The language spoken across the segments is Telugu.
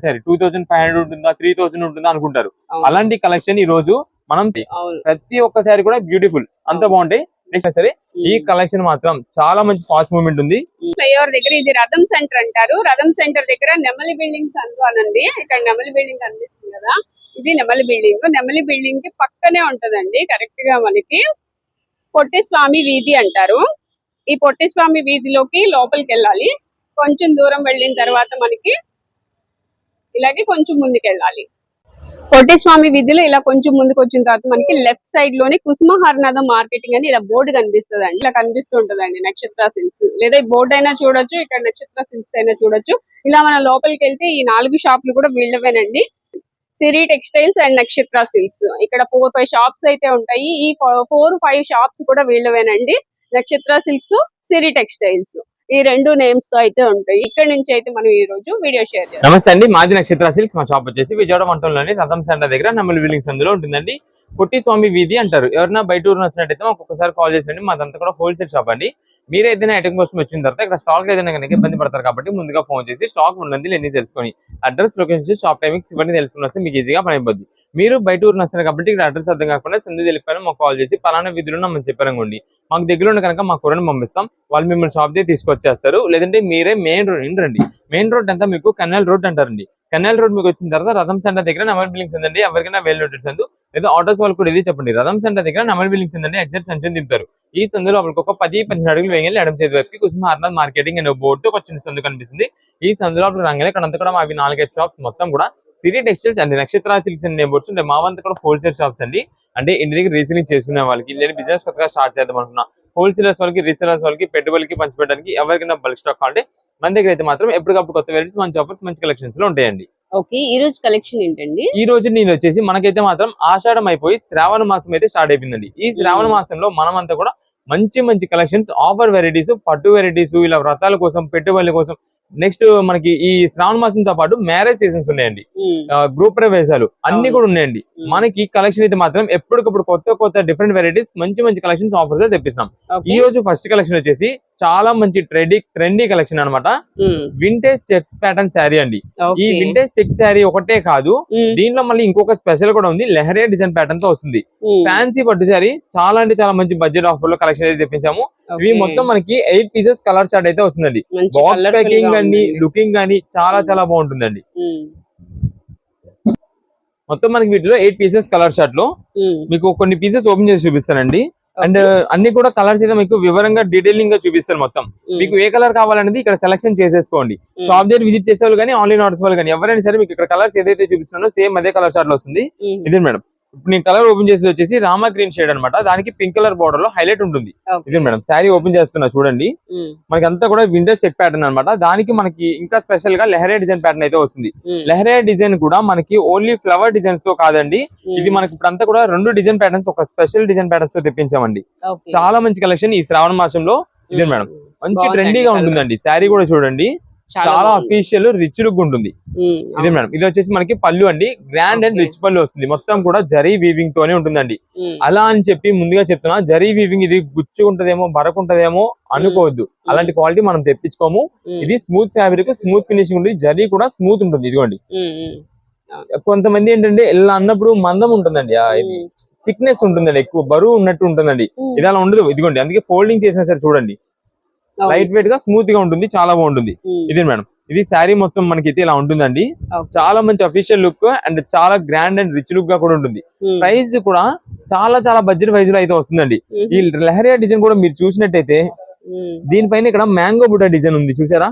సరే 2500 ఉంటుందా 3000 ఉంటుందా అనుకుంటారు. అలాంటి కలెక్షన్ ఈ రోజు మనం ప్రతి ఒక్క సారీ కూడా బ్యూటిఫుల్ అంత బాగుంటాయి. సరే ఈ కలెక్షన్ మాత్రం చాలా మంచి ఫాస్ట్ మూవ్మెంట్ ఉంది. ఫ్లైఓవర్ దగ్గర ఇది రథం సెంటర్ అంటారు. రథం సెంటర్ దగ్గర నెమలి బిల్డింగ్స్ అనండి. ఇక్కడ నెమలి బిల్డింగ్ కనిపిస్తుంది కదా, ఇది నెమలి బిల్డింగ్. నెమలి బిల్డింగ్ కి పక్కనే ఉంటదండి కరెక్ట్ గా మనకి పొట్టి స్వామి వీధి అంటారు. ఈ పొట్టి స్వామి వీధిలోకి లోపలికి వెళ్ళాలి. కొంచెం దూరం వెళ్ళిన తర్వాత మనకి ఇలాగే కొంచెం ముందుకు వెళ్ళాలి. పొట్టి స్వామి వీధిలో ఇలా కొంచెం ముందుకు వచ్చిన తర్వాత మనకి లెఫ్ట్ సైడ్ లోనే కుసుమహరనాథం మార్కెటింగ్ అని ఇలా బోర్డు కనిపిస్తుంది అండి. ఇలా కనిపిస్తూ ఉంటదండి నక్షత్ర సిల్క్స్. లేదా ఈ బోర్డు అయినా చూడొచ్చు, ఇక్కడ నక్షత్ర సిల్క్స్ అయినా చూడొచ్చు. ఇలా మన లోపలికి వెళ్తే ఈ 4 షాపులు కూడా వీళ్ళవేనండి. సిరి టెక్స్టైల్స్ అండ్ నక్షత్ర సిల్క్స్. ఇక్కడ 4-5 షాప్స్ అయితే ఉంటాయి. ఈ 4-5 షాప్స్ కూడా వీళ్ళవేనండి. నక్షత్ర సిల్క్స్, సిరి టెక్స్టైల్స్ ఈ 2 నేమ్స్ తో అయితే ఉంటాయి. ఇక్కడ నుంచి అయితే మనం ఈ రోజు వీడియో షేర్ చేస్తాం. నమస్తే అండి, మాది నక్షత్ర సిల్క్స్. మా షాప్ వచ్చేసి విజయవాడ మంటంలోని రథం సెంటర్ దగ్గర నెమలి బిల్డింగ్స్ అందులో ఉంటుందండి. పొట్టి స్వామి వీధి అంటారు. ఎవరైనా బయట ఊరు వచ్చినట్టయితే ఒక్కొక్కసారి కాల్ చేసండి. మాదంతా కూడా హోల్సేల్ షాప్ అండి. మీరు ఏదైనా ఐటమ్ కోసం వచ్చిన తర్వాత ఇక్కడ స్టాక్ ఏదైనా కనుక ఇబ్బంది పడతారు కాబట్టి ముందుగా ఫోన్ చేసి స్టాక్ ఉన్నది లేని తెలుసుకొని అడ్రస్, లొకేషన్, షాప్ టైమింగ్స్ ఇవన్నీ తెలుసుకుని వస్తే మీకు ఈజీగా పని అయిపోద్ది. మీరు బయట ఊరు వస్తారు కాబట్టి ఇక్కడ అడ్రస్ అర్థం కాకుండా సందు తెలిపారు మాకు కాల్ చేసి పలానా వీధిలో మనం చెప్పారండి. మాకు దగ్గర ఉన్న కనుక మా కూరని పంపిస్తాం. వాళ్ళు మిమ్మల్ని షాప్ దగ్గర తీసుకొచ్చేస్తారు. లేదంటే మీరే మెయిన్ రోడ్ రండి. మెయిన్ రోడ్ అంతా మీకు కెనాల్ రోడ్ అంటారండి. కెనాల్ రోడ్ మీకు వచ్చిన తర్వాత రథం సెంటర్ దగ్గర నెమలి బిల్డింగ్స్ ఉందండి. ఎవరికైనా వెళ్ళి సందు లేదా ఆటోస్ వాళ్ళు కూడా ఇది చెప్పండి. రథం సెంటర్ దగ్గర నెమలి బిల్డింగ్స్ ఉందండి. ఎగ్జాక్ట్ సంచుని దింపుతారు. ఈ సందులో వాళ్ళకి ఒక 10-15 అడుగులు వేయాలి. ఎడమ చేతి వైపుకి కుసుమహరనాథ్ మార్కెటింగ్ అనే బోర్డు ఒక చిన్న సందు కనిపిస్తుంది. ఈ సందులో రంగానే ఇక్కడంతా కూడా అవి 4-5 షాప్స్ మొత్తం కూడా సిరి టెక్స్టైల్స్ అండి, నక్షత్ర సిల్క్స్ అనే బోర్డ్స్ ఉంటాయి. మా వంతా కూడా హోల్సేల్ షాప్స్ అండి. అంటే ఇంటి దగ్గర రీసేలింగ్ చేసుకునే వాళ్ళకి లేదా బిజినెస్ కొత్తగా స్టార్ట్ చేద్దాం అనుకున్నా హోల్సేలర్స్ వాళ్ళకి, రీసేలర్స్ వాళ్ళకి, పెట్టుబడికి పంచిపెట్టడానికి ఎవరికైనా బల్క్ స్టాక్ అంటే మన దగ్గర అయితే మాత్రం ఎప్పటికప్పుడు కొత్త వెరైటీస్, మంచి ఆఫర్స్, మంచి కలెక్షన్స్ లో ఉంటాయండి. ఓకే, ఈ రోజు కలెక్షన్ ఏంటండి? ఈ రోజు నేను వచ్చేసి మనకైతే మాత్రం ఆషాఢం అయిపోయి శ్రావణ మాసం అయితే స్టార్ట్ అయిపోయిందండి. ఈ శ్రావణ మాసంలో మనమంతా కూడా మంచి మంచి కలెక్షన్స్, ఆఫర్ వెరైటీస్, పట్టు వెరైటీస్, ఇలా వ్రతాల కోసం, పెట్టుబడుల కోసం, నెక్స్ట్ మనకి ఈ శ్రావణ మాసంతో పాటు మ్యారేజ్ సీజన్స్ ఉన్నాయండి, గ్రూప్ ప్రవేశాలు అన్ని కూడా ఉన్నాయండి. మనకి కలెక్షన్ అయితే మాత్రం ఎప్పటికప్పుడు కొత్త కొత్త డిఫరెంట్ వెరైటీస్, మంచి మంచి కలెక్షన్స్ ఆఫర్స్ తెప్పిస్తాం. ఈ రోజు ఫస్ట్ కలెక్షన్ వచ్చేసి చాలా మంచి ట్రెండీ కలెక్షన్ అన్నమాట. వింటేజ్ చెక్ ప్యాటర్న్ శారీ అండి. ఈ వింటేజ్ చెక్ శారీ ఒకటే కాదు, దీంట్లో మళ్ళీ ఇంకొక స్పెషల్ కూడా ఉంది. లెహరియా డిజైన్ ప్యాటర్న్ తో వస్తుంది. ఫ్యాన్సీ పట్టు శారీ చాలా అంటే చాలా మంచి బడ్జెట్ ఆఫర్ లో కలెక్షన్ అయితే తెప్పించాము. ఇవి మొత్తం మనకి 8 పీసెస్ కలర్ చార్ట్ అయితే వస్తుందండి. బాక్స్ ప్యాకింగ్ కానీ లుకింగ్ కానీ చాలా చాలా బాగుంటుందండి. మొత్తం మనకి వీటిలో 8 పీసెస్ కలర్ చార్ట్ లో మీకు కొన్ని పీసెస్ ఓపెన్ చేసి చూపిస్తానండి. అండ్ అన్ని కూడా కలర్స్ అయితే మీకు వివరంగా డీటెయిలింగ్ గా చూపిస్తారు. మొత్తం మీకు ఏ కలర్ కావాలనేది ఇక్కడ సెలెక్షన్ చేసేసుకోండి. షాప్ దగ్గర విజిట్ చేసే వాళ్ళు కానీ, ఆన్లైన్ ఆర్డర్స్ వాళ్ళు కానీ ఎవరైనా సరే మీకు ఇక్కడ కలర్స్ ఏదైతే చూపిస్తున్నానో సేమ్ అదే కలర్ చార్ట్ లో వస్తుంది. ఇదే మేడం, ఇప్పుడు నేను కలర్ ఓపెన్ చేసి వచ్చేసి రామా గ్రీన్ షేడ్ అనమాట. దానికి పింక్ కలర్ బార్డర్ లో హైలైట్ ఉంటుంది. ఇదే మేడం, శారీ ఓపెన్ చేస్తున్నా చూడండి. మనకి అంతా కూడా విండోస్ చెక్ ప్యాటర్న్ అనమాట. దానికి మనకి ఇంకా స్పెషల్ గా లెహరియా డిజైన్ ప్యాటర్న్ అయితే వస్తుంది. లెహరియా డిజైన్ కూడా మనకి ఓన్లీ ఫ్లవర్ డిజైన్స్ తో కాదండి. ఇది మనకి ఇప్పుడు అంతా కూడా 2 డిజైన్ ప్యాటర్న్స్, ఒక స్పెషల్ డిజైన్ ప్యాటర్న్స్ తో తెప్పించామండి. చాలా మంచి కలెక్షన్ ఈ శ్రావణ మాసంలో. ఇదే మేడం, మంచి ట్రెండీగా ఉంటుందండి. శారీ కూడా చూడండి, చాలా అఫీషియల్ రిచ్ లుక్ ఉంటుంది. ఇదే మేడం, ఇది వచ్చేసి మనకి పళ్ళు అండి. గ్రాండ్ అండ్ రిచ్ పళ్ళు వస్తుంది. మొత్తం కూడా జరీ వీవింగ్ తోనే ఉంటుందండి. అలా అని చెప్పి ముందుగా చెప్తున్నా, జరీ వీవింగ్ ఇది గుచ్చుకుంటదేమో, బరకుంటదేమో అనుకోవద్దు. అలాంటి క్వాలిటీ మనం తెప్పించుకోము. ఇది స్మూత్ ఫ్యాబ్రిక్, స్మూత్ ఫినిషింగ్ ఉంటుంది. జరీ కూడా స్మూత్ ఉంటుంది. ఇదిగోండి, కొంతమంది ఏంటంటే ఇలా అన్నప్పుడు మందం ఉంటుందండి, ఇది థిక్నెస్ ఉంటుందండి, ఎక్కువ బరువు ఉన్నట్టు ఉంటుందండి. ఇది అలా ఉండదు. ఇదిగోండి, అందుకే ఫోల్డింగ్ చేసినా సరే చూడండి, లైట్ వెయిట్ గా స్మూత్ గా ఉంటుంది, చాలా బాగుంటుంది. ఇది మేడం, ఇది శారీ మొత్తం మనకి ఇలా ఉంటుందండి. చాలా మంచి అఫీషియల్ లుక్ అండ్ చాలా గ్రాండ్ అండ్ రిచ్ లుక్ గా కూడా ఉంటుంది. ప్రైస్ కూడా చాలా చాలా బడ్జెట్ వైజ్ లో అయితే వస్తుందండి. ఈ లెహరియా డిజైన్ కూడా మీరు చూసినట్టయితే దీనిపైన ఇక్కడ మ్యాంగో బుటా డిజైన్ ఉంది, చూసారా?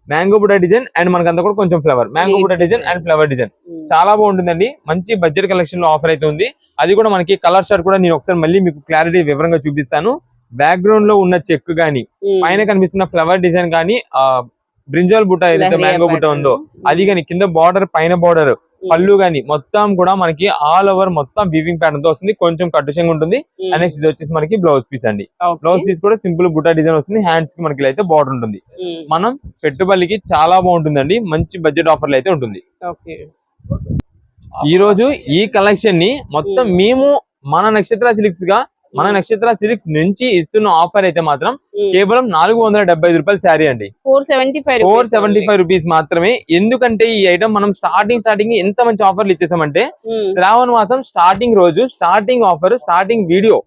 మ్యాంగో బుటా డిజైన్ అండ్ మనకంతా కూడా కొంచెం flower, mango buta design and flower design చాలా బాగుంటుందండి. మంచి బడ్జెట్ కలెక్షన్ లో ఆఫర్ అయితే ఉంది. అది కూడా మనకి కలర్ షార్ట్ కూడా నేను ఒకసారి మళ్ళీ మీకు క్లారిటీ వివరంగా చూపిస్తాను. బ్యాక్గ్రౌండ్ లో ఉన్న చెక్ గానీ, పైన కనిపిస్తున్న ఫ్లవర్ డిజైన్ గానీ, బ్రింజాల్ బుట్ట ఏదైతే మ్యాంగో బుట్ట ఉందో అది గానీ, కింద బార్డర్, పైన బార్డర్, పళ్ళు గానీ మొత్తం కూడా మనకి ఆల్ ఓవర్ మొత్తం వీవింగ్ ప్యాటర్న్ తో వస్తుంది. కొంచెం కట్టుషంగా ఉంటుంది. నెక్స్ట్ ఇది వచ్చేసి మనకి బ్లౌజ్ పీస్ అండి. బ్లౌజ్ పీస్ కూడా సింపుల్ బుట్ట డిజైన్ వస్తుంది. హ్యాండ్స్ కి మనకి అయితే బార్డర్ ఉంటుంది. మనం పెట్టుబడికి చాలా బాగుంటుందండి. మంచి బడ్జెట్ ఆఫర్లు అయితే ఉంటుంది. ఈ రోజు ఈ కలెక్షన్ ని మొత్తం మేము మన నక్షత్ర సిల్క్స్ గా మన నక్షత్ర సిల్క్స్ నుంచి ఇస్తున్న ఆఫర్ అయితే మాత్రం కేవలం 475 రూపాయల శారీ అండి. 475 రూపీస్ మాత్రమే. ఎందుకంటే ఈ ఐటమ్ మనం స్టార్టింగ్ ఎంత మంచి ఆఫర్లు ఇచ్చేసామంటే శ్రావణ మాసం స్టార్టింగ్ రోజు స్టార్టింగ్ ఆఫర్ స్టార్టింగ్ వీడియో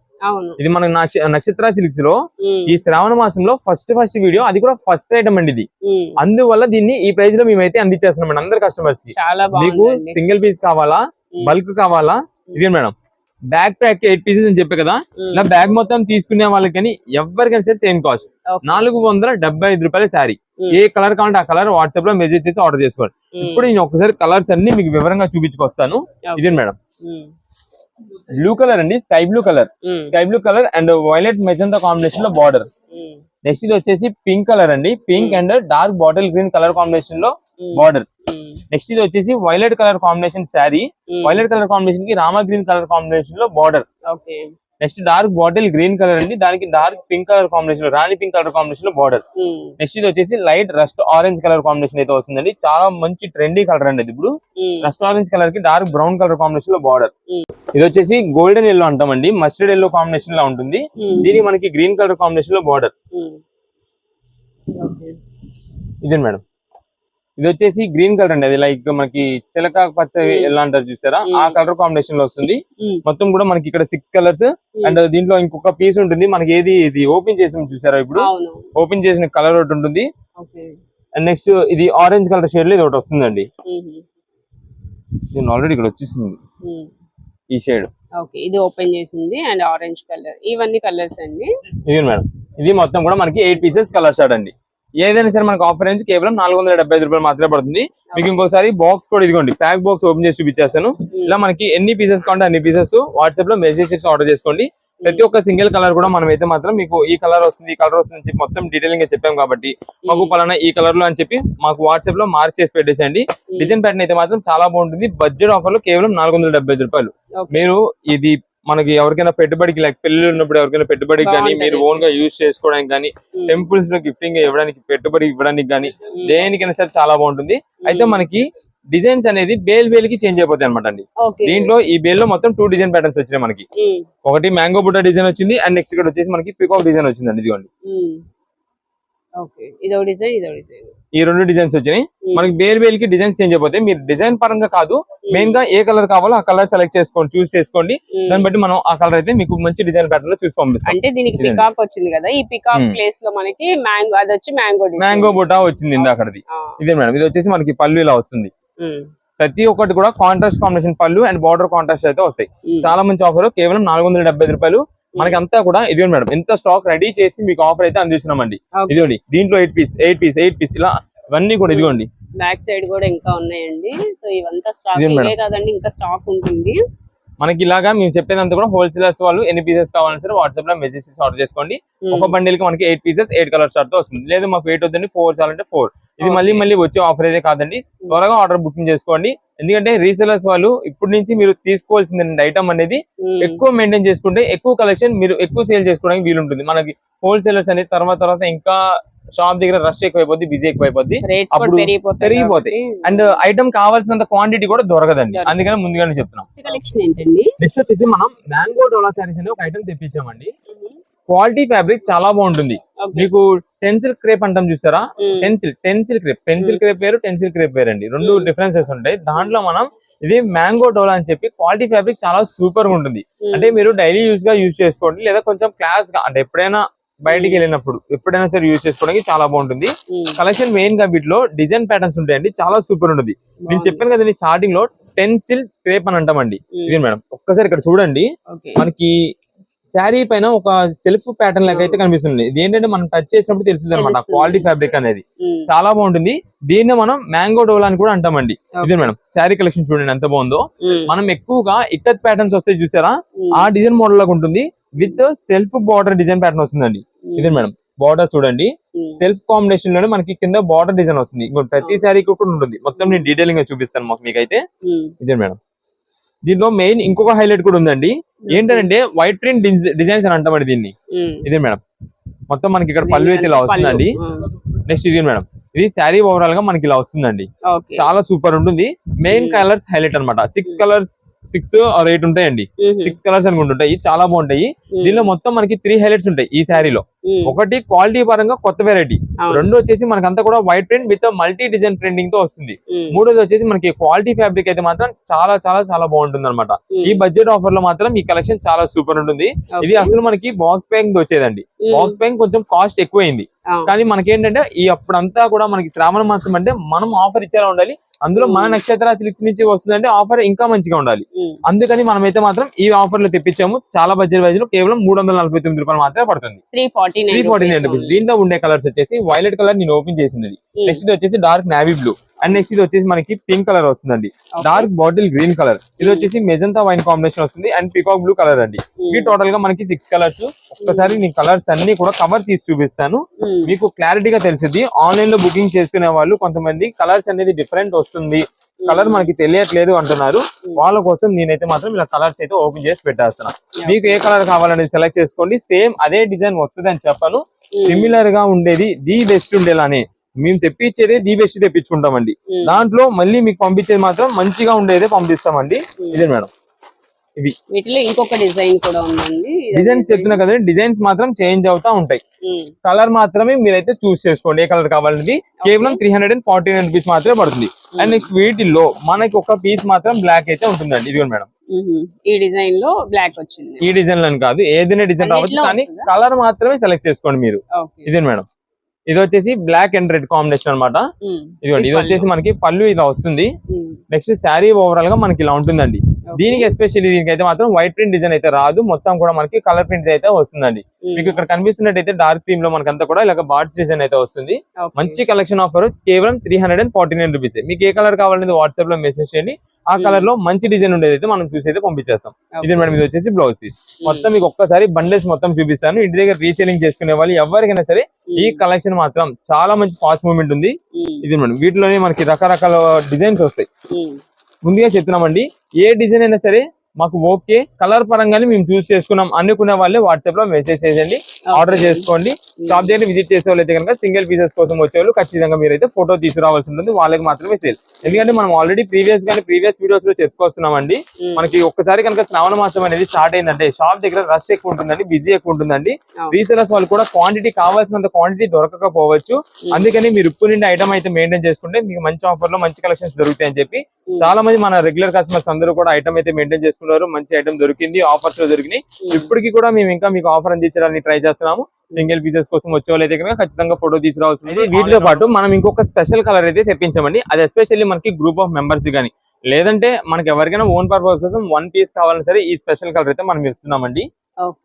ఇది మన నక్షత్ర సిల్క్స్ లో ఈ శ్రావణ మాసంలో ఫస్ట్ వీడియో, అది కూడా ఫస్ట్ ఐటమ్ అండి ఇది. అందువల్ల దీన్ని ఈ ప్రైస్ లో మేమైతే అందించేస్తున్నాం అందరు కస్టమర్స్ కి. మీకు సింగిల్ పీస్ కావాలా, బల్క్ కావాలా, ఇది మేడం బ్యాగ్ ప్యాక్ 8 పీసెస్ అని చెప్పే కదా, ఇలా బ్యాగ్ మొత్తం తీసుకునే వాళ్ళకి కానీ ఎవరికైనా సరే సేమ్ కాస్ట్ 475 రూపాయల శారీ. ఏ కలర్ కావాలంటే ఆ కలర్ వాట్సాప్ లో మెసేజ్ చేసి ఆర్డర్ చేసుకోండి. ఇప్పుడు నేను ఒకసారి కలర్స్ అన్ని మీకు వివరంగా చూపించుకొస్తాను. ఇదే మేడం బ్లూ కలర్ అండి, sky blue colour and violet magenta combination లో బార్డర్. నెక్స్ట్ ఇది వచ్చేసి పింక్ కలర్ అండి, pink and dark bottle green colour combination లో బార్డర్. నెక్స్ట్ ఇది వచ్చేసి violet colour combination sari, violet colour combination కి రామా గ్రీన్ కలర్ కాంబినేషన్ లో border. Next dark bottle green colour అండి, దానికి డార్క్ పింక్ కలర్ కాంబినేషన్ లో రాణి పింక్ కలర్ కాంబినేషన్ లో బార్డర్. నెక్స్ట్ ఇది వచ్చేసి light rust orange colour combination అయితే వస్తుందండి. చాలా మంచి ట్రెండీ కలర్ అండి. ఇప్పుడు రస్ట్ ఆరెంజ్ కలర్ కి డార్క్ బ్రౌన్ కలర్ కాంబినేషన్ లో బార్డర్. ఇది వచ్చేసి గోల్డెన్ ఎల్లో అంటామండి, మస్టర్డ్ ఎల్లో కాంబినేషన్ లో ఉంటుంది. దీనికి మనకి గ్రీన్ కలర్ కాంబినేషన్ లో బార్డర్. ఇదే మేడం ఇది వచ్చేసి గ్రీన్ కలర్ అండి, అది లైక్ మనకి చిలక పచ్చ ఎలా అంటారు చూసారా, ఆ కలర్ కాంబినేషన్ లో వస్తుంది. మొత్తం కూడా మనకి ఇక్కడ 6 కలర్స్ అండ్ దీంట్లో ఇంకొక పీస్ ఉంటుంది. మనకి ఏది ఇది ఓపెన్ చేసి చూసారా, ఇప్పుడు ఓపెన్ చేసిన కలర్ ఒకటి ఉంటుంది. అండ్ నెక్స్ట్ ఇది ఆరెంజ్ కలర్ షేడ్ లో ఇది ఒకటి వస్తుందండి. ఆల్రెడీ ఇక్కడ వచ్చేసింది ఈ షేడ్. ఇది ఓపెన్ చేసింది అండ్ ఆరెంజ్ కలర్, ఇవన్నీ కలర్స్ అండి. ఇది మేడం ఇది మొత్తం కూడా మనకి 8 పీసెస్ కలర్ షార్ట్ అండి. ఏదైనా సరే మనకు ఆఫర్ రేంజ్ కేవలం 475 రూపాయలు మాత్రమే పడుతుంది. మీకు ఇంకోసారి బాక్స్ కూడా ఇదిగోండి, ప్యాక్ బాక్స్ ఓపెన్ చేసి చూపించేస్తాను. ఇలా మనకి ఎన్ని పీసెస్ కావాలంటే అన్ని పీసెస్ వాట్సాప్ లో మెసేజ్ చేసి ఆర్డర్ చేసుకోండి. ప్రతి ఒక్క సింగిల్ కలర్ కూడా మనం అయితే మాత్రం మీకు ఈ కలర్ వస్తుంది, ఈ కలర్ వస్తుంది అని చెప్పి మొత్తం డీటెయిలింగ్ గా చెప్పాం కాబట్టి మాకు పలానా ఈ కలర్ లో అని చెప్పి మాకు వాట్సాప్ లో మార్క్ చేసి పెట్టేసేయండి. డిజైన్ ప్యాటర్న్ అయితే మాత్రం చాలా బాగుంటుంది. బడ్జెట్ ఆఫర్ లో కేవలం 475 రూపాయలు. మీరు ఇది మనకి ఎవరికైనా పెట్టుబడికి లైక్ పెళ్లి ఉన్నప్పుడు ఎవరికైనా పెట్టుబడికి కానీ మీరు ఓన్ గా యూజ్ చేసుకోవడానికి కానీ టెంపుల్స్ లో గిఫ్టింగ్ ఇవ్వడానికి పెట్టుబడి ఇవ్వడానికి కానీ దేనికైనా సరే చాలా బాగుంటుంది. అయితే మనకి డిజైన్స్ అనేది బేల్కి చేంజ్ అయిపోతాయి అనమాట అండి. దీంట్లో ఈ బేల్ లో మొత్తం 2 డిజైన్ ప్యాటర్న్స్ వచ్చినాయి మనకి. ఒకటి మ్యాంగో బుట్ట డిజైన్ వచ్చింది అండ్ నెక్స్ట్ ఇక్కడ వచ్చేసి మనకి పికాక్ డిజైన్ వచ్చింది అండి. ఇదిగోండి ఈ 2 డిజైన్స్ వచ్చినాయి మనకి. బేల్ కి డిజైన్స్ చేంజ్ అయిపోతాయి. మీరు డిజైన్ పరంగా కాదు, మెయిన్ గా ఏ కలర్ కావాలో ఆ కలర్ సెలెక్ట్ చేసుకోండి, చూస్ చేసుకోండి. దాన్ని బట్టి మనం ఆ కలర్ అయితే మీకు మంచి డిజైన్ ప్యాటర్న్ లో చూసి పంపిస్తాం. అంటే దీనికి పికాక్ వచ్చింది కదా, ఈ పికాక్ ప్లేస్ లో మనకి మ్యాంగో, అది వచ్చి మ్యాంగో బుట్ట వచ్చింది ఇందాకది. ఇదే మేడం ఇది వచ్చేసి మనకి పళ్ళు ఇలా వస్తుంది. ప్రతి ఒక్కటి కూడా కాంట్రాస్ట్ కాంబినేషన్ పళ్ళు అండ్ బార్డర్ కాంట్రాస్ట్ అయితే వస్తాయి. చాలా మంచి ఆఫర్, కేవలం 475 రూపాయలు. మనకి అంతా కూడా ఇదిగోండి మేడం ఎంత స్టాక్ రెడీ చేసి మీకు ఆఫర్ అయితే అందిస్తున్నామండి. ఇదిగోండి దీంట్లో 8 పీస్ ఇలా ఇవన్నీ కూడా ఇదిగోండి. బ్యాక్ సైడ్ కూడా ఇంకా ఉన్నాయండి. సో ఇవంతా స్టాక్ ఇవే కాదండి, ఇంకా స్టాక్ ఉంటుంది మనకి. ఇలాగా మేము చెప్పేదంతా కూడా హోల్సేలర్స్ వాళ్ళు ఎన్ని పీసెస్ కావాలని సరే వాట్సాప్ లో మెసేజ్ చేసి ఆర్డర్ చేసుకోండి. ఒక బండిల్ కి మనకి 8 పీసెస్ 8 కలర్ షార్ట్ తో వస్తుంది. లేదు మాకు 8 వద్దండి 4 చాలంటే 4. ఇది మళ్ళీ వచ్చే ఆఫర్ అయితే కాదండి. త్వరగా ఆర్డర్ బుకింగ్ చేసుకోండి. ఎందుకంటే రీసెలర్స్ వాళ్ళు ఇప్పటి నుంచి మీరు తీసుకోవాల్సిన ఐటమ్ అనేది ఎక్కువ మెయింటైన్ చేసుకుంటే ఎక్కువ కలెక్షన్ మీరు ఎక్కువ సేల్ చేసుకోవడానికి వీలుంటుంది. మనకి హోల్సేలర్స్ అనేది తర్వాత ఇంకా షాప్ దగ్గర రష్ ఎక్కువైపోద్ది, బిజీ ఎక్కువైపోద్ది, అప్పుడు పెరిగిపోతాయి అండ్ ఐటమ్ కావాల్సినంత క్వాంటిటీ కూడా దొరకదండి. అందుకని ముందుగానే చెప్తున్నాం. నెక్స్ట్ వచ్చేసి మనం మ్యాంగో డోలా శారీస్ అనే ఒక ఐటమ్ తెప్పించామండి. క్వాలిటీ ఫ్యాబ్రిక్ చాలా బాగుంటుంది. మీకు టెన్సిల్ క్రేప్ అంటాం చూస్తారా, పెన్సిల్ క్రేప్ వేరు, టెన్సిల్ క్రేప్ వేరు అండి. 2 డిఫరెన్సెస్ ఉంటాయి. దాంట్లో మనం ఇది మ్యాంగో డోలా అని చెప్పి క్వాలిటీ ఫ్యాబ్రిక్ చాలా సూపర్ గా ఉంటుంది. అంటే మీరు డైలీ యూజ్ చేసుకోండి, లేదా కొంచెం క్లాస్ గా అంటే ఎప్పుడైనా బయటికి వెళ్ళినప్పుడు ఎప్పుడైనా సరే యూజ్ చేసుకోవడానికి చాలా బాగుంటుంది. కలెక్షన్ మెయిన్ గా వీటిలో డిజైన్ ప్యాటర్న్స్ ఉంటాయండి, చాలా సూపర్ ఉంటుంది. నేను చెప్పాను కదండి స్టార్టింగ్ లో టెన్సిల్ క్రేప్ అని అంటామండి. ఇది మేడం ఒక్కసారి ఇక్కడ చూడండి, మనకి శారీ పైన ఒక సెల్ఫ్ ప్యాటర్న్ లాగా అయితే కనిపిస్తుంది. ఇది ఏంటంటే మనం టచ్ చేసినప్పుడు తెలుస్తుంది అనమాట క్వాలిటీ ఫ్యాబ్రిక్ అనేది. చాలా బాగుంటుంది. దీన్ని మనం మ్యాంగో డోలా అని కూడా అంటామండి. ఇదే మేడం శారీ కలెక్షన్ చూడండి ఎంత బాగుందో. మనం ఎక్కువగా ఇక్కత్ ప్యాటర్న్స్ వస్తాయి చూసారా, ఆ డిజైన్ మోడల్ లాగా ఉంటుంది. With self border design pattern వస్తుందండి. ఇదే మేడం బార్డర్ చూడండి, సెల్ఫ్ కాంబినేషన్ లోనే మనకి కింద బార్డర్ డిజైన్ వస్తుంది. ప్రతి శారీకి కూడా ఉంటుంది. మొత్తం నేను డీటెయిలింగ్ గా చూపిస్తాను మీకైతే. ఇదే మేడం దీంట్లో మెయిన్ ఇంకొక హైలైట్ కూడా ఉందండి. ఏంటంటే వైట్ ప్రింట్ డిజైన్స్ అని అంటామండి దీన్ని. ఇదే మేడం మొత్తం మనకి ఇక్కడ పళ్ళు అయితే ఇలా వస్తుందండి. నెక్స్ట్ ఇది మేడం, ఇది శారీ ఓవరాల్ గా మనకి ఇలా వస్తుందండి. చాలా సూపర్ ఉంటుంది. మెయిన్ కలర్స్ హైలైట్ అనమాట. 6 ఆర్ 8 ఉంటాయండి. 6 కలర్స్ అనుకుంటుంటాయి, చాలా బాగుంటాయి. దీనిలో మొత్తం మనకి 3 హైలైట్స్ ఉంటాయి ఈ శారీలో. ఒకటి క్వాలిటీ పరంగా కొత్త వెరైటీ, రెండు వచ్చేసి మనకంతా కూడా white print with multi design printing తో వస్తుంది. మూడోది వచ్చేసి మనకి క్వాలిటీ ఫ్యాబ్రిక్ అయితే మాత్రం చాలా చాలా చాలా బాగుంటుంది అనమాట. ఈ బడ్జెట్ ఆఫర్ లో మాత్రం ఈ కలెక్షన్ చాలా సూపర్ ఉంటుంది. ఇది అసలు మనకి బాక్స్ ప్యాకింగ్ వచ్చేదండి. బాక్స్ ప్యాకింగ్ కొంచెం కాస్ట్ ఎక్కువైంది, కానీ మనకేంటంటే ఈ అప్పుడంతా కూడా మనకి శ్రావణ మాసం అంటే మనం ఆఫర్ ఇచ్చేలా ఉండాలి. అందులో మన నక్షత్ర సిల్క్స్ నుంచి వస్తుందంటే ఆఫర్ ఇంకా మంచిగా ఉండాలి. అందుకని మనమైతే మాత్రం ఈ ఆఫర్ లో తెప్పించాము. చాలా బడ్జెట్ వైజ్ లో కేవలం 349 రూపాయలు మాత్రమే పడుతుంది. 349 రూపీస్. దీంట్లో ఉండే కలర్స్ వచ్చేసి వైలెట్ కలర్ నేను ఓపెన్ చేసింది. నెక్స్ట్ ఇది వచ్చేసి dark navy blue, and next ఇది వచ్చేసి మనకి పింక్ కలర్ వస్తుందండి. డార్క్ బాటిల్ గ్రీన్ కలర్, ఇది వచ్చేసి మెజంతా వైన్ కాంబినేషన్ వస్తుంది, అండ్ పికాక్ బ్లూ కలర్ అండి. ఇవి టోటల్ గా మనకి 6 కలర్స్. ఒక్కసారి నేను కలర్స్ అన్ని కూడా కవర్ తీసి చూపిస్తాను, మీకు క్లారిటీగా తెలిసింది. ఆన్లైన్ లో బుకింగ్ చేసుకునే వాళ్ళు కొంతమంది కలర్స్ అనేది డిఫరెంట్ వస్తుంది, కలర్ మనకి తెలియట్లేదు అంటున్నారు. వాళ్ళ కోసం నేనైతే మాత్రం ఇలా కలర్స్ అయితే ఓపెన్ చేసి పెట్టేస్తున్నా. మీకు ఏ కలర్ కావాలనేది సెలెక్ట్ చేసుకోండి. సేమ్ అదే డిజైన్ వస్తుంది అని చెప్పను, సిమిలర్ గా ఉండేది ది బెస్ట్ ఉండేలానే మేము తెప్పించేదే ది బెస్ట్ తెప్పించుకుంటామండి. దాంట్లో మళ్ళీ మీకు పంపించేది మాత్రం మంచిగా ఉండేదే పంపిస్తామండి. ఇదే మేడం, ఇవి వీటిలో ఇంకొక డిజైన్ కూడా ఉందండి. డిజైన్స్ చెప్తున్నా కదండి, డిజైన్స్ మాత్రం చేంజ్ అవుతా ఉంటాయి. కలర్ మాత్రమే మీరైతే చూస్ చేసుకోండి ఏ కలర్ కావాలనేది. కేవలం 349 రూపీస్ మాత్రమే పడుతుంది. అండ్ నెక్స్ట్ వీటిల్లో మనకి ఒక పీస్ మాత్రం బ్లాక్ అయితే ఉంటుందండి. ఇదిగో మేడం, ఈ డిజైన్ లో బ్లాక్ వచ్చింది. ఈ డిజైన్ లో కాదు, ఏదైనా డిజైన్ రావచ్చు, కానీ కలర్ మాత్రమే సెలెక్ట్ చేసుకోండి మీరు. ఇదే మేడం, ఇది వచ్చేసి బ్లాక్ అండ్ రెడ్ కాంబినేషన్ అనమాట. ఇదిగోండి, ఇది వచ్చేసి మనకి పళ్ళు ఇలా వస్తుంది. నెక్స్ట్ శారీ ఓవరాల్ గా మనకి ఇలా ఉంటుందండి. దీనికి ఎస్పెషల్లీ దీనికి అయితే మాత్రం వైట్ ప్రింట్ డిజైన్ అయితే రాదు, మొత్తం కూడా మనకి కలర్ ప్రింట్ అయితే వస్తుందండి. మీకు ఇక్కడ కనిపిస్తున్నట్టయితే డార్క్ థీమ్ లో మనకంతా కూడా ఇలా బార్డ్స్ డిజైన్ అయితే వస్తుంది. మంచి కలెక్షన్ ఆఫర్, కేవలం 349 రూపీస్. మీకు ఏ కలర్ కావాలనేది వాట్సాప్ లో మెసేజ్ చేయండి. ఆ కలర్ లో మంచి డిజైన్ ఉండేది అయితే మనం చూసి అయితే పంపించేస్తాం. ఇది మేడం, ఇది వచ్చేసి బ్లౌజ్ పీస్. మొత్తం మీకు ఒక్కసారి బండెస్ మొత్తం చూపిస్తాను. ఇంటి దగ్గర రీసేలింగ్ చేసుకునే వాళ్ళు ఎవరికైనా సరే ఈ కలెక్షన్ మాత్రం చాలా మంచి ఫాస్ట్ మూవ్మెంట్ ఉంది. ఇది మేడం, వీటిలోనే మనకి రకరకాల డిజైన్స్ వస్తాయి. ముందుగా చెప్తున్నామండి, ఏ డిజైన్ అయినా సరే మాకు ఓకే, కలర్ పరంగానే మేము చూస్ చేసుకున్నాం అనుకునే వాళ్ళే వాట్సాప్ లో మెసేజ్ చేయండి, ఆర్డర్ చేసుకోండి. షాప్ దగ్గర విజిట్ చేసే వాళ్ళు అయితే కనుక సింగిల్ పీసెస్ కోసం వచ్చేవాళ్ళు ఖచ్చితంగా మీరైతే ఫోటో తీసుకురావాల్సి ఉంటుంది, వాళ్ళకి మాత్రమే సేల్. ఎందుకంటే మనం ఆల్రెడీ ప్రీవియస్ వీడియోస్ లో చెప్పుకొస్తున్నామండి. మనకి ఒక్కసారి కనుక శ్రావణ మాసం అనేది స్టార్ట్ అయిందంటే షాప్ దగ్గర రష్ ఎక్కువ ఉంటుందండి, బిజీ ఎక్కువ ఉంటుందండి. రీసెలర్స్ వాళ్ళు కూడా క్వాంటిటీ కావాల్సినంత క్వాంటిటీ దొరకకపోవచ్చు. అందుకని మీరు ఉప్పు నిండి ఐటమ్ అయితే మెయింటైన్ చేసుకుంటే మీకు మంచి ఆఫర్ లో మంచి కలెక్షన్స్ దొరుకుతాయని చెప్పి చాలా మంది మన రెగ్యులర్ కస్టమర్స్ అందరూ కూడా ఐటమ్ అయితే మెయింటైన్ చేసుకున్నారు. మంచి ఐటమ్ దొరికింది, ఆఫర్స్ లో దొరికినాయి. ఇప్పటికీ కూడా మేము ఇంకా మీకు ఆఫర్ అందించడానికి ట్రై చేస్తున్నాము. సింగిల్ పీసెస్ కోసం వచ్చే వాళ్ళు అయితే కనుక ఖచ్చితంగా ఫోటో తీసుకురావాల్సింది. వీటితో పాటు మనం ఇంకొక స్పెషల్ కలర్ అయితే తెప్పించామండి. అది ఎస్పెషల్లీ మనకి గ్రూప్ ఆఫ్ మెంబర్స్ కానీ లేదంటే మనకి ఎవరికైనా ఓన్ పర్పస్ కోసం 1 పీస్ కావాలని సరే ఈ స్పెషల్ కలర్ అయితే మనం ఇస్తున్నామండి.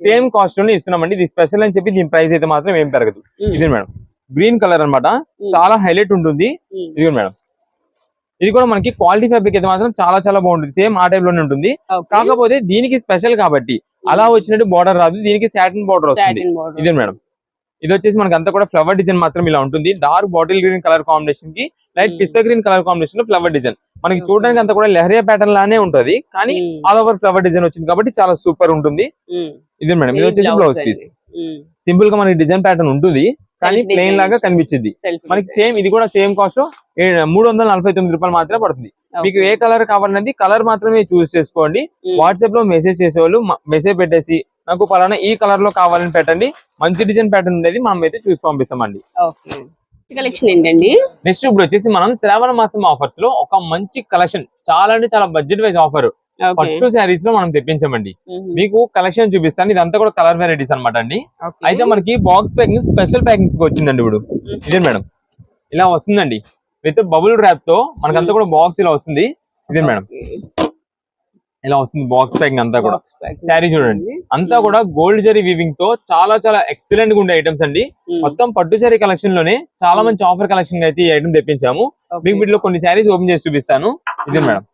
సేమ్ కాస్ట్ లోనే ఇస్తున్నామండి. ఇది స్పెషల్ అని చెప్పి దీని ప్రైస్ అయితే మాత్రం ఏం పెరగదు. ఇది మేడం, గ్రీన్ కలర్ అన్నమాట, చాలా హైలైట్ ఉంటుంది. ఇది మేడం, ఇది కూడా మనకి క్వాలిటీ ఫ్యాబ్రిక్ అయితే మాత్రం చాలా చాలా బాగుంటుంది. సేమ్ ఆ టైప్ లోనే ఉంటుంది. కాకపోతే దీనికి స్పెషల్ కాబట్టి అలా వచ్చినట్టు బార్డర్ రాదు, దీనికి సాటిన్ బార్డర్ వస్తుంది. ఇదే మేడం, ఇది వచ్చేసి మనకి అంతా కూడా ఫ్లవర్ డిజైన్ మాత్రం ఇలా ఉంటుంది. Dark bottle green colour combination కి లైట్ పిస్తా గ్రీన్ కలర్ కాంబినేషన్ లో ఫ్లవర్ డిజైన్. మనకి చూడడానికి అంతా కూడా లెహరియా ప్యాటర్న్ లానే ఉంటది, కానీ ఆల్ ఓవర్ ఫ్లవర్ డిజైన్ వచ్చింది కాబట్టి చాలా సూపర్ ఉంటుంది. ఇదే మేడం, ఇది వచ్చేసి బ్లౌజ్ పీస్. సింపుల్ గా మనకి డిజైన్ ప్యాటర్న్ ఉంటుంది, కానీ ప్లెయిన్ లాగా కనిపించింది. మనకి సేమ్ ఇది కూడా సేమ్ కాస్ట్ లో 349 రూపాయలు మాత్రమే పడుతుంది. మీకు ఏ కలర్ కావాలన్నది కలర్ మాత్రమే చూస్ చేసుకోండి. వాట్సాప్ లో మెసేజ్ చేసేవాళ్ళు మెసేజ్ పెట్టేసి నాకు పలానా ఈ కలర్ లో కావాలని పెట్టండి, మంచి డిజైన్ ప్యాటర్న్ ఉండేది మనం అయితే చూసి పంపిస్తామండి. కలెక్షన్ ఏంటండి? నెక్స్ట్ ఇప్పుడు వచ్చేసి మనం శ్రావణ మాసం ఆఫర్స్ లో ఒక మంచి కలెక్షన్, చాలా అంటే చాలా బడ్జెట్ వైజ్ ఆఫర్ పట్టు శారీస్ లో మనం తెప్పించామండి. మీకు కలెక్షన్ చూపిస్తాను. ఇదంతా కూడా కలర్ వెరైటీస్ అనమాట అండి. అయితే మనకి బాక్స్ ప్యాకింగ్ స్పెషల్ ప్యాకింగ్స్ వచ్చిందండి. ఇప్పుడు ఇదే మేడం, ఇలా వస్తుందండి విత్ బబుల్ ర్యాప్ తో మనకంతా కూడా బాక్స్ ఇలా వస్తుంది. ఇదే మేడం, ఇలా వస్తుంది బాక్స్ ప్యాకింగ్ అంతా కూడా. శారీ చూడండి, అంతా కూడా గోల్డ్ జరీ వీవింగ్ తో చాలా చాలా ఎక్సలెంట్ గా ఉండే ఐటమ్స్ అండి. మొత్తం పట్టు శారీ కలెక్షన్ లోనే చాలా మంచి ఆఫర్ కలెక్షన్ అయితే ఈ ఐటమ్ తెప్పించాము. మీకు వీటిలో కొన్ని శారీస్ ఓపెన్ చేసి చూపిస్తాను. ఇదే మేడం,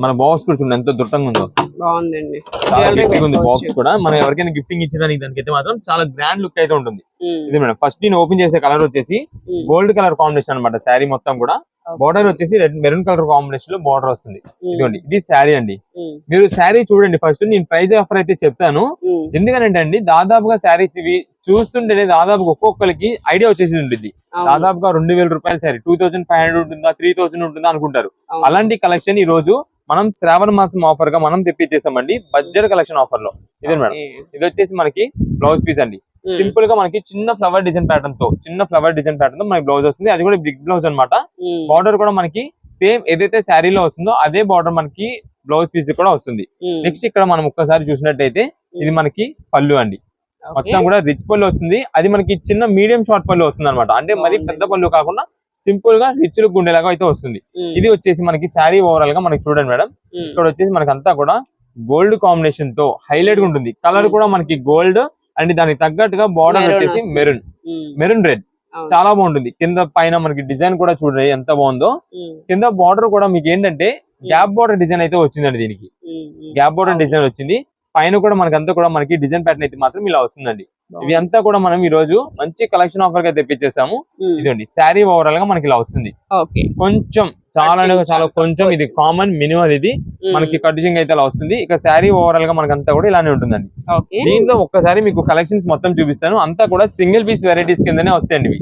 మన బాక్స్ కూడా చూడండి ఎంత దృఢంగా ఉందో, బాగుందండి. చాలా గట్టిగా ఉంది బాక్స్ కూడా. మనం ఎవరికైనా గిఫ్టింగ్ ఇచ్చేదానికి దానికైతే మాత్రం చాలా గ్రాండ్ లుక్ అయితే ఉంటుంది. ఇది మేడం, ఫస్ట్ నేను ఓపెన్ చేసే కలర్ వచ్చేసి గోల్డ్ కలర్ కాంబినేషన్ అనమాట. శారీ మొత్తం కూడా బార్డర్ వచ్చేసి రెడ్ మెరూన్ కలర్ కాంబినేషన్ లో బార్డర్ వస్తుంది. ఇదిగోండి ఇది శారీ అండి. మీరు శారీ చూడండి ఫస్ట్. నేను ప్రైస్ ఆఫర్ అయితే చెప్తాను. ఎందుకంటే అండి దాదాపుగా శారీస్ ఇవి చూస్తుంటేనే దాదాపుగా ఒక్కొక్కరికి ఐడియా వచ్చేసి ఉంటుంది. దాదాపుగా 2000 రూపాయల శారీ 2500 ఉంటుందా 3000 ఉంటుందా అనుకుంటారు. అలాంటి కలెక్షన్ ఈ రోజు మనం శ్రావణ మాసం ఆఫర్ గా మనం తెప్పించేసామండి బడ్జెట్ కలెక్షన్ ఆఫర్ లో. ఇదే మేడం, ఇది వచ్చేసి మనకి బ్లౌజ్ పీస్ అండి. సింపుల్ గా మనకి చిన్న ఫ్లవర్ డిజైన్ ప్యాటర్న్ తో మనకి బ్లౌజ్ వస్తుంది. అది కూడా బిగ్ బ్లౌజ్ అన్నమాట. బార్డర్ కూడా మనకి సేమ్ ఏదైతే శారీలో వస్తుందో అదే బార్డర్ మనకి బ్లౌజ్ పీస్ కూడా వస్తుంది. నెక్స్ట్ ఇక్కడ మనం ఒక్కసారి చూసినట్టయితే ఇది మనకి పళ్ళు అండి. మొత్తం కూడా రిచ్ పళ్ళు వస్తుంది. అది మనకి చిన్న మీడియం షార్ట్ పళ్ళు వస్తుంది అనమాట. అంటే మరి పెద్ద పళ్ళు కాకుండా సింపుల్ గా రిచ్ లుక్ ఉండేలాగా అయితే వస్తుంది. ఇది వచ్చేసి మనకి శారీ ఓవరాల్ గా మనకి చూడండి మేడం. ఇక్కడ వచ్చేసి మనకి అంతా కూడా గోల్డ్ కాంబినేషన్ తో హైలైట్ గా ఉంటుంది. కలర్ కూడా మనకి గోల్డ్ అండ్ దానికి తగ్గట్టుగా బార్డర్ వచ్చేసి మెరూన్ రెడ్ చాలా బాగుంటుంది. కింద పైన మనకి డిజైన్ కూడా చూడండి ఎంత బాగుందో. కింద బార్డర్ కూడా మీకు ఏంటంటే గ్యాప్ బార్డర్ డిజైన్ అయితే వచ్చిందండి. దీనికి గ్యాప్ బార్డర్ డిజైన్ వచ్చింది. పైన కూడా మనకంతా కూడా మనకి డిజైన్ ప్యాటర్న్ అయితే మాత్రం ఇలా వస్తుందండి. ఇవి అంతా కూడా మనం ఈ రోజు మంచి కలెక్షన్ ఆఫర్ గా తెప్పించేసాము. ఇదండి శారీ ఓవరాల్ గా మనకి ఇలా వస్తుంది. కొంచెం చాలా కొంచెం ఇది కామన్ మినిమల్. ఇది మనకి కటింగ్ అయితే ఇలా వస్తుంది. ఇక శారీ ఓవరాల్ గా మనకంతా కూడా ఇలానే ఉంటుందండి. దీంట్లో ఒక్కసారి మీకు కలెక్షన్స్ మొత్తం చూపిస్తాను. అంతా కూడా సింగిల్ పీస్ వెరైటీస్ కిందనే వస్తాయండి ఇవి.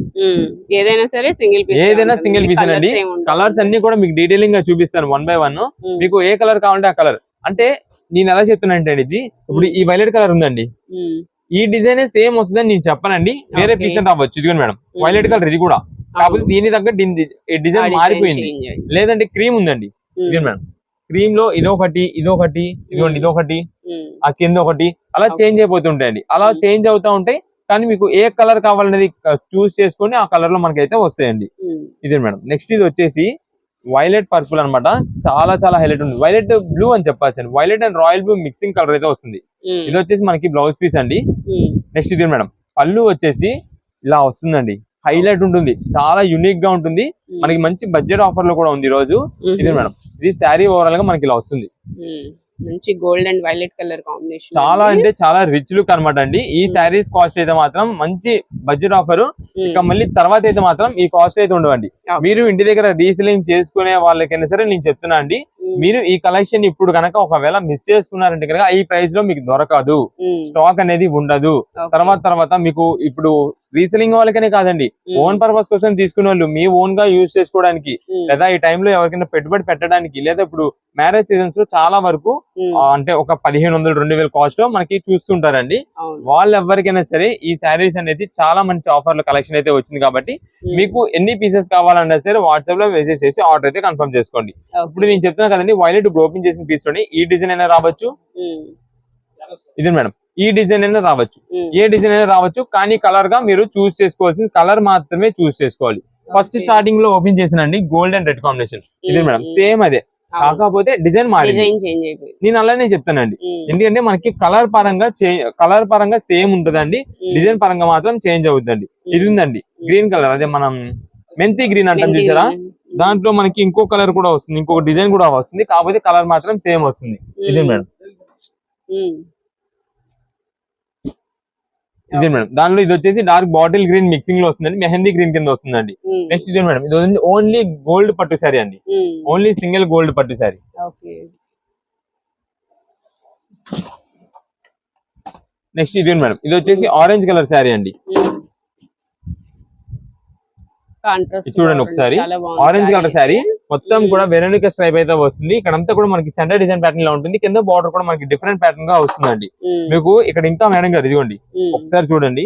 ఏదైనా సింగిల్ పీస్ అండి. కలర్స్ అన్ని కూడా మీకు డీటెయిలింగ్ గా చూపిస్తాను 1 by 1. మీకు ఏ కలర్ కావాలంటే ఆ కలర్. అంటే నేను ఎలా చెప్తున్నానంటే ఇది ఇప్పుడు ఈ వైలెట్ కలర్ ఉందండి. ఈ డిజైన్ సేమ్ వస్తుందని నేను చెప్పనండి. వేరే పీస్ రావచ్చు. ఇదిగోండి మేడం వైలెట్ కలర్ ఇది కూడా. కాకపోతే దీని దగ్గర డిజైన్ మారిపోయింది. లేదంటే క్రీమ్ ఉందండి. ఇదిగోండి మేడం క్రీమ్ లో ఇదొకటి ఇదిగోండి ఇదొకటి ఆ కింద ఒకటి అలా చేంజ్ అయిపోతుంటాయండి. అలా చేంజ్ అవుతా ఉంటాయి. కానీ మీకు ఏ కలర్ కావాలనేది చూస్ చేసుకొని ఆ కలర్ లో మనకైతే వస్తాయండి. ఇదే మేడం. నెక్స్ట్ ఇది వచ్చేసి వైలెట్ పర్పుల్ అన్నమాట. చాలా హైలైట్ ఉంది. వైలెట్ బ్లూ అని చెప్పచ్చు. Violet and royal blue mixing colour అయితే వస్తుంది. ఇది వచ్చేసి మనకి బ్లౌజ్ పీస్ అండి. నెక్స్ట్ ఇది మేడం పళ్ళు వచ్చేసి ఇలా వస్తుందండి. హైలైట్ ఉంటుంది. చాలా యూనిక్ గా ఉంటుంది. మనకి మంచి బడ్జెట్ ఆఫర్ లో కూడా ఉంది ఈ రోజు. ఇది మేడం ఇది శారీ ఓవరాల్ గా మనకి ఇలా వస్తుంది. మంచి gold and violet colour combination. చాలా అంటే చాలా రిచ్ లుక్ అనమాట అండి. ఈ శారీస్ కాస్ట్ అయితే మాత్రం మంచి బడ్జెట్ ఆఫర్. ఇక మళ్ళీ తర్వాత అయితే మాత్రం ఈ కాస్ట్ అయితే ఉండవండి. మీరు ఇంటి దగ్గర రీసెలింగ్ చేసుకునే వాళ్ళకైనా సరే నేను చెప్తున్నా అండి, మీరు ఈ కలెక్షన్ ఇప్పుడు కనుక ఒకవేళ మిస్ చేసుకున్నారంటే కనుక ఈ ప్రైస్ లో మీకు దొరకదు. స్టాక్ అనేది ఉండదు. తర్వాత మీకు ఇప్పుడు రీసెలింగ్ వాళ్ళకనే కాదండి, ఓన్ పర్పస్ కోసం తీసుకునే వాళ్ళు మీ ఓన్ గా యూజ్ చేసుకోవడానికి లేదా ఈ టైంలో ఎవరికైనా పెట్టుబడి పెట్టడానికి లేదా ఇప్పుడు మ్యారేజ్ సీజన్స్ లో చాలా వరకు అంటే ఒక 1500-2000 కాస్ట్ లో మనకి చూస్తుంటారండి. వాళ్ళు ఎవరికైనా సరే ఈ శారీస్ అనేది చాలా మంచి ఆఫర్ల కలెక్షన్ అయితే వచ్చింది. కాబట్టి మీకు ఎన్ని పీసెస్ కావాలన్నా సరే వాట్సాప్ లో మెసేజ్ చేసి ఆర్డర్ అయితే కన్ఫర్మ్ చేసుకోండి. ఇప్పుడు నేను చెప్తున్నా కదండి వైలెట్ ఓపెన్ చేసిన పీస్ లోని ఈ డిజైన్ అయినా రావచ్చు. ఇది మేడం ఈ డిజైన్ అయినా రావచ్చు. ఏ డిజైన్ అయినా రావచ్చు. కానీ కలర్ గా మీరు చూస్ చేసుకోవాల్సింది కలర్ మాత్రమే చూస్ చేసుకోవాలి. ఫస్ట్ స్టార్టింగ్ లో ఓపెన్ చేసినండి గోల్డ్ అండ్ రెడ్ కాంబినేషన్. ఇది మేడం సేమ్ అదే, కాకపోతే డిజైన్ మారింది. నేను అలానే చెప్తానండి. ఎందుకంటే మనకి కలర్ పరంగా సేమ్ ఉంటదండి. డిజైన్ పరంగా మాత్రం చేంజ్ అవుతుందండి. ఇది ఉందండి గ్రీన్ కలర్, అదే మనం మెంతి గ్రీన్ అంటాం చూసారా, దాంట్లో మనకి ఇంకో కలర్ కూడా వస్తుంది, ఇంకొక డిజైన్ కూడా వస్తుంది. కాకపోతే కలర్ మాత్రం సేమ్ వస్తుంది. ఇది మేడం ఇదే మేడం. దానిలో ఇది వచ్చేసి డార్క్ బాటిల్ గ్రీన్ మిక్సింగ్ లో వస్తుందండి. మెహందీ గ్రీన్ కింద వస్తుందండి. నెక్స్ట్ ఇదే మేడం ఇది ఓన్లీ గోల్డ్ పట్టు శారీ అండి. ఓన్లీ సింగిల్ గోల్డ్ పట్టు శారీ. నెక్స్ట్ ఇది మేడం ఇది వచ్చేసి ఆరెంజ్ కలర్ శారీ అండి. చూడండి ఒకసారి ఆరెంజ్ కలర్ శారీ మొత్తం కూడా వెరోనికా స్ట్రైప్ అయితే వస్తుంది. ఇక్కడ అంతా కూడా మనకి సెంటర్ డిజైన్ ప్యాటర్న్ లో ఉంటుంది. కింద బార్డర్ కూడా మనకి డిఫరెంట్ ప్యాటర్న్ గా వస్తుందండి. మీకు ఇక్కడ ఇంకా మేడం గారు ఇదిగోండి ఒకసారి చూడండి,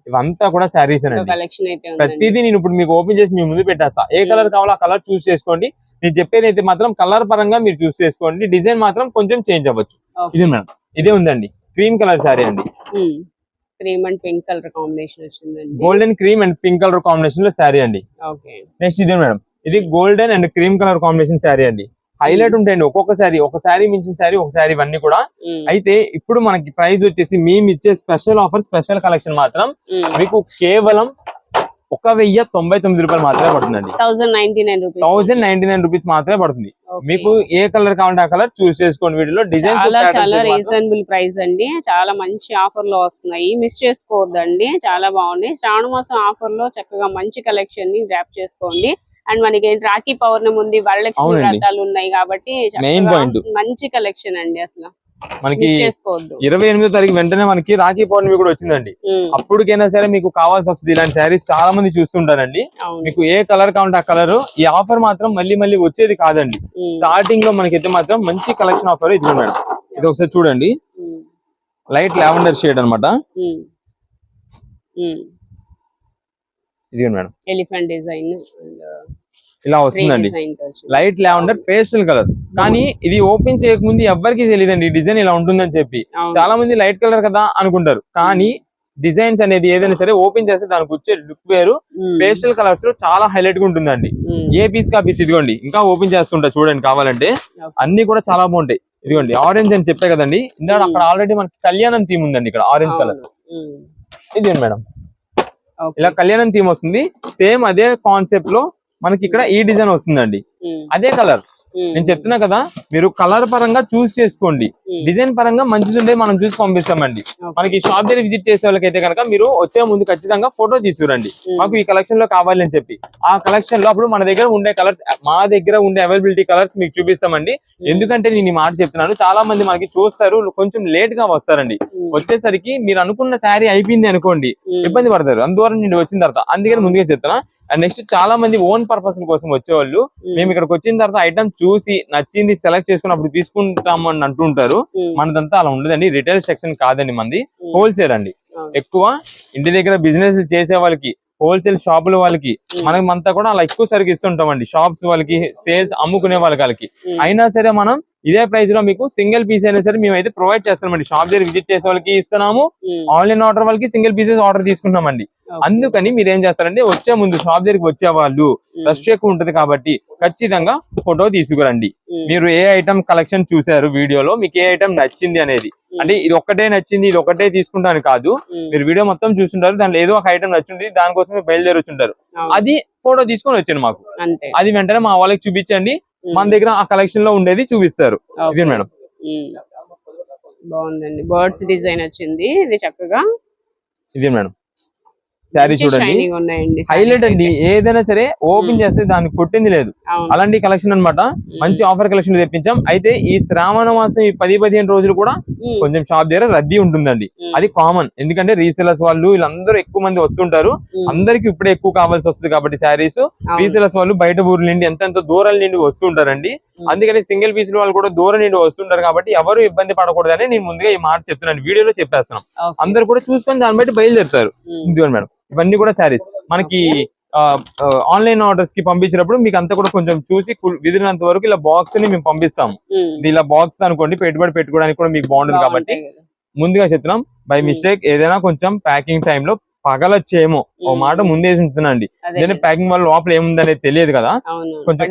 ఇవంతా కూడా శారీస్ అండి. ప్రతిదీ నేను ఇప్పుడు మీకు ఓపెన్ చేసి మీ ముందు పెట్టేస్తా. ఏ కలర్ కావాలో ఆ కలర్ చూస్ చేసుకోండి. నేను చెప్పేది అయితే మాత్రం కలర్ పరంగా మీరు చూస్ చేసుకోండి. డిజైన్ మాత్రం కొంచెం చేంజ్ అవ్వచ్చు. ఇది మేడం ఇదే ఉందండి క్రీమ్ కలర్ శారీ అండి. Cream and pink colour combination వచ్చిందండి. Golden cream and pink colour combination లో శారీ అండి. నెక్స్ట్ ఇదే మేడం ఇది golden and cream colour combination sari అండి. హైలైట్ ఉంటాయండి ఒక్కొక్క శారీ, ఒక శారీ మించిన శారీ, ఒక శారీ ఇవన్నీ కూడా. అయితే ఇప్పుడు మనకి ప్రైస్ వచ్చేసి మేము ఇచ్చే స్పెషల్ ఆఫర్ స్పెషల్ కలెక్షన్ మాత్రం మీకు కేవలం 1099 రూపాయలు మాత్రమే పడుతుందండి. 1099 రూపీస్ మాత్రమే పడుతుంది. మీకు ఏ కలర్ కావాలంటే ఆ కలర్ చూస్ చేసుకోండి. వీటిలో డిజైన్ చాలా రీజనబుల్ ప్రైస్ అండి. చాలా మంచి ఆఫర్ లో వస్తున్నాయి, మిస్ చేసుకోవద్దండి. చాలా బాగున్నాయి. శ్రావణ మాసం ఆఫర్ లో చక్కగా మంచి కలెక్షన్ ని గ్రాప్ చేసుకోండి. అండ్ మనకి రాఖీ పౌర్ణమి ఉంది, వరలక్ష్మి అవునండి. వ్రతాలు ఉన్నాయి కాబట్టి మెయిన్ చక్కగా పాయింట్ మంచి కలెక్షన్ అండి, అసలు మనకి మిస్ చేసుకోవద్దు. 28వ తారీఖు వెంటనే మనకి రాఖీ పౌర్ణమి కూడా వచ్చిందండి. అప్పటికైనా సరే మీకు కావాల్సి వస్తుంది ఇలాంటి శారీస్ చాలా మంది చూస్తుంటారండి. అవును. మీకు ఏ కలర్ కావాలంటే ఆ కలర్. ఈ ఆఫర్ మాత్రం మళ్ళీ మళ్ళీ వచ్చేది కాదండి. స్టార్టింగ్ లో మనకైతే మాత్రం మంచి కలెక్షన్ ఆఫర్ ఇది మేడం. ఇది ఒకసారి చూడండి, లైట్ లావెండర్ షేడ్ అన్నమాట. ఇది మేడం ఎలిఫెంట్ డిజైన్ ఇలా వస్తుందండి, లైట్ లావెండర్ పేస్టల్ కలర్. కానీ ఇది ఓపెన్ చేయకముందు ఎవ్వరికి తెలియదండి ఈ డిజైన్ ఇలా ఉంటుందని చెప్పి. చాలా మంది లైట్ కలర్ కదా అనుకుంటారు, కానీ డిజైన్స్ అనేది ఏదైనా సరే ఓపెన్ చేస్తే దానికి వచ్చే లుక్ వేరు. పేస్టల్ కలర్స్ లో చాలా హైలైట్ గా ఉంటుందండి. ఏ పీస్ కా పీస్. ఇదిగోండి ఇంకా ఓపెన్ చేస్తుంటా చూడండి కావాలంటే, అన్ని కూడా చాలా బాగుంటాయి. ఇదిగోండి ఆరెంజ్ అని చెప్పే కదండి, ఇందాక అక్కడ ఆల్రెడీ మనకి కళ్యాణం థీమ్ ఉందండి, ఇక్కడ ఆరెంజ్ కలర్. ఇది మేడం ఇలా కళ్యాణం థీమ్ వస్తుంది. సేమ్ అదే కాన్సెప్ట్ లో మనకి ఇక్కడ ఈ డిజైన్ వస్తుందండి, అదే కలర్. నేను చెప్తున్నా కదా, మీరు కలర్ పరంగా చూస్ చేసుకోండి, డిజైన్ పరంగా మంచిది ఉండే మనం చూసి పంపిస్తామండి. మనకి షాప్ దగ్గర విజిట్ చేసే వాళ్ళకైతే కనుక మీరు వచ్చే ముందు ఖచ్చితంగా ఫోటో తీసుకురండి, మాకు ఈ కలెక్షన్ లో కావాలి అని చెప్పి. ఆ కలెక్షన్ లో అప్పుడు మన దగ్గర ఉండే కలర్స్, మా దగ్గర ఉండే అవైలబిలిటీ కలర్స్ మీకు చూపిస్తామండి. ఎందుకంటే నేను ఈ మాట చెప్తున్నాను, చాలా మంది మనకి చూస్తారు, కొంచెం లేట్ గా వస్తారండి. వచ్చేసరికి మీరు అనుకున్న శారీ అయిపోయింది అనుకోండి, ఇబ్బంది పడతారు. అందువల్ల నేను వచ్చిన తర్వాత అందుకని ముందుగా చెప్తున్నా. అండ్ నెక్స్ట్ చాలా మంది ఓన్ పర్పస్ కోసం వచ్చేవాళ్ళు మేము ఇక్కడికి వచ్చిన తర్వాత ఐటమ్ చూసి నచ్చింది సెలెక్ట్ చేసుకుని అప్పుడు తీసుకుంటాము అని అంటుంటారు. మనదంతా అలా ఉండదండి, రిటైల్ సెక్షన్ కాదండి, మంది హోల్సేల్ అండి. ఎక్కువ ఇంటి దగ్గర బిజినెస్ చేసే వాళ్ళకి, హోల్సేల్ షాపుల వాళ్ళకి, మనమంతా కూడా అలా ఎక్కువ సరికి ఇస్తుంటామండి. షాప్స్ వాళ్ళకి, సేల్స్ అమ్ముకునే వాళ్ళకి. అయినా సరే మనం ఇదే ప్రైస్ లో మీకు సింగిల్ పీస్ అయినా సరే మేమైతే ప్రొవైడ్ చేస్తామండి. షాప్ దగ్గర విజిట్ చేసే వాళ్ళకి ఇస్తున్నాము, ఆన్లైన్ ఆర్డర్ వాళ్ళకి సింగిల్ పీసెస్ ఆర్డర్ తీసుకుంటామండి. అందుకని మీరు ఏం చేస్తారంటే వచ్చే ముందు షాప్ దగ్గరికి వచ్చే వాళ్ళు రష్ ఎక్కువ ఉంటది కాబట్టి ఖచ్చితంగా ఫోటో తీసుకురండి. మీరు ఏ ఐటమ్ కలెక్షన్ చూసారు వీడియోలో, మీకు ఏ ఐటమ్ నచ్చింది అనేది, అంటే ఇది ఒక్కటే నచ్చింది ఇది ఒకటే తీసుకుంటాను కాదు, మీరు వీడియో మొత్తం చూస్తుంటారు, దాంట్లో ఏదో ఒక ఐటమ్ నచ్చింది, దానికోసమే బయలుదేరి వచ్చుంటారు, అది ఫోటో తీసుకొని వచ్చాను మాకు. అది వెంటనే మా వాళ్ళకి చూపించండి, మన దగ్గర ఆ కలెక్షన్ లో ఉండేది చూపిస్తారు. ఇది మేడం బాగుందండి, బర్డ్స్ డిజైన్ వచ్చింది, ఇది చక్కగా. ఇది మేడం శారీ చూడండి, హైలైట్ అండి. ఏదైనా సరే ఓపెన్ చేస్తే దానికి కొట్టింది లేదు, అలాంటి కలెక్షన్ అన్నమాట. మంచి ఆఫర్ కలెక్షన్ తెప్పించాం. అయితే ఈ శ్రావణ మాసం ఈ 10-15 రోజులు కూడా కొంచెం షాప్ దగ్గర రద్దీ ఉంటుందండి, అది కామన్. ఎందుకంటే రీసేలర్స్ వాళ్ళు వీళ్ళందరూ ఎక్కువ మంది వస్తుంటారు, అందరికి ఇప్పుడే ఎక్కువ కావాల్సి వస్తుంది కాబట్టి శారీస్. రీసేలర్స్ వాళ్ళు బయట ఊర్ల నుండి ఎంత దూరాల నుండి వస్తుంటారండి, అందుకని సింగిల్ పీస్ వాళ్ళు కూడా దూరం నుండి వస్తుంటారు కాబట్టి ఎవరు ఇబ్బంది పడకూడదని నేను ముందుగా ఈ మాట చెప్తున్నాను, వీడియోలో చెప్పేస్తున్నాం. అందరు కూడా చూసుకొని దాన్ని బట్టి బయలుదేరుతారు. ఇదిగోండి మేడం, ఇవన్నీ కూడా శారీస్ మనకి ఆన్లైన్ ఆర్డర్స్ కి పంపించినప్పుడు మీకు అంతా కూడా కొంచెం చూసి విదిరినంత వరకు ఇలా బాక్స్ ని మేము పంపిస్తాము. ఇలా బాక్స్ అనుకోండి పెట్టుబడి పెట్టుకోవడానికి కూడా మీకు బాగుంటుంది కాబట్టి ముందుగా చెప్తున్నాం. బై మిస్టేక్ ఏదైనా కొంచెం ప్యాకింగ్ టైమ్ లో పగలొచ్చేమో ఓ మాట ముందేసి ఉంచుతున్నాండి, ప్యాకింగ్ వల్ల లోపల ఏముందనేది తెలియదు కదా, కొంచెం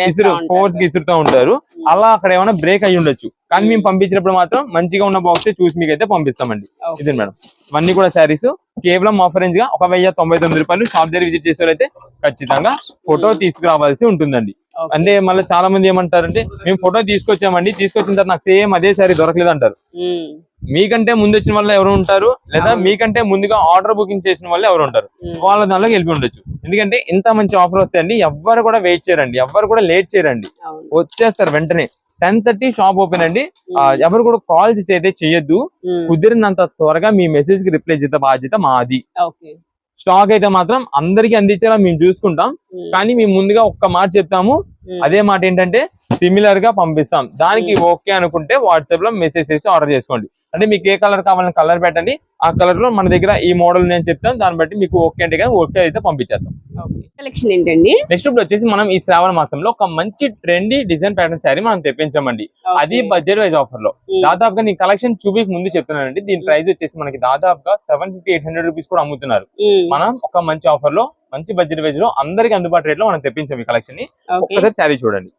ఫోర్స్ కి ఇసురుతూ ఉంటారు, అలా అక్కడ ఏమైనా బ్రేక్ అయ్యి ఉండొచ్చు. కానీ మేము పంపించినప్పుడు మాత్రం మంచిగా ఉన్న బాక్స్ చూసి మీకు అయితే పంపిస్తామండి. ఇది మేడం, ఇవన్నీ కూడా శారీస్ కేవలం ఆఫర్ రేంజ్ గా 1099 రూపాయలు. షాప్ దగ్గర విజిట్ చేసేవాళ్ళైతే ఖచ్చితంగా ఫోటో తీసుకురావాల్సి ఉంటుందండి. అంటే మళ్ళీ చాలా మంది ఏమంటారంటే మేము ఫోటో తీసుకొచ్చామండి, తీసుకొచ్చిన తర్వాత నాకు సేమ్ అదే శారీ దొరకలేదు అంటారు. మీకంటే ముందు వచ్చిన వాళ్ళు ఎవరు ఉంటారు, లేదా మీకంటే ముందుగా ఆర్డర్ బుకింగ్ చేసిన వాళ్ళు ఎవరు ఉంటారు, వాళ్ళ దానిలోకి వెళ్ళి ఉండొచ్చు. ఎందుకంటే ఇంత మంచి ఆఫర్ వస్తాయండి, ఎవ్వరు కూడా వెయిట్ చేయరండి, ఎవ్వరు కూడా లేట్ చేయరండి, వచ్చేస్తారు వెంటనే. 10:30 షాప్ ఓపెన్ అండి. ఎవరు కూడా కాల్ చేసి అయితే చెయ్యొద్దు, కుదిరినంత త్వరగా మీ మెసేజ్ కి రిప్లై చేసే బాధ్యత మాది. స్టాక్ అయితే మాత్రం అందరికి అందించేలా మేము చూసుకుంటాం, కానీ మేము ముందుగా ఒక్క మాట చెప్తాము, అదే మాట ఏంటంటే సిమిలర్ గా పంపిస్తాం. దానికి ఓకే అనుకుంటే వాట్సాప్ లో మెసేజ్ చేసి ఆర్డర్ చేసుకోండి. అంటే మీకు ఏ కలర్ కావాలని కలర్ పెట్టండి, ఆ కలర్ లో మన దగ్గర ఈ మోడల్ నేను చెప్తాను, దాన్ని బట్టి మీకు ఓకే అంటే కానీ ఓకే అయితే పంపించేస్తాం. కలెక్షన్ ఏంటండి నెక్స్ట్ ఇప్పుడు వచ్చేసి మనం ఈ శ్రావణ మాసంలో ఒక మంచి ట్రెండీ డిజైన్ ప్యాటర్న్ శారీ మనం తెప్పించామండి. అది బడ్జెట్ వైజ్ ఆఫర్ లో. దాదాపుగా నేను కలెక్షన్ చూపికి ముందు చెప్తున్నానండి, దీని ప్రైస్ వచ్చేసి మనకి దాదాపుగా 750-800 రూపీస్ కూడా అమ్ముతున్నారు. మనం ఒక మంచి ఆఫర్ లో మంచి బడ్జెట్ వైజ్ లో అందరికి అందుబాటు రేట్ లో మనం తెప్పించాం ఈ కలెక్షన్ ని. ఒక్కసారి శారీ చూడండి,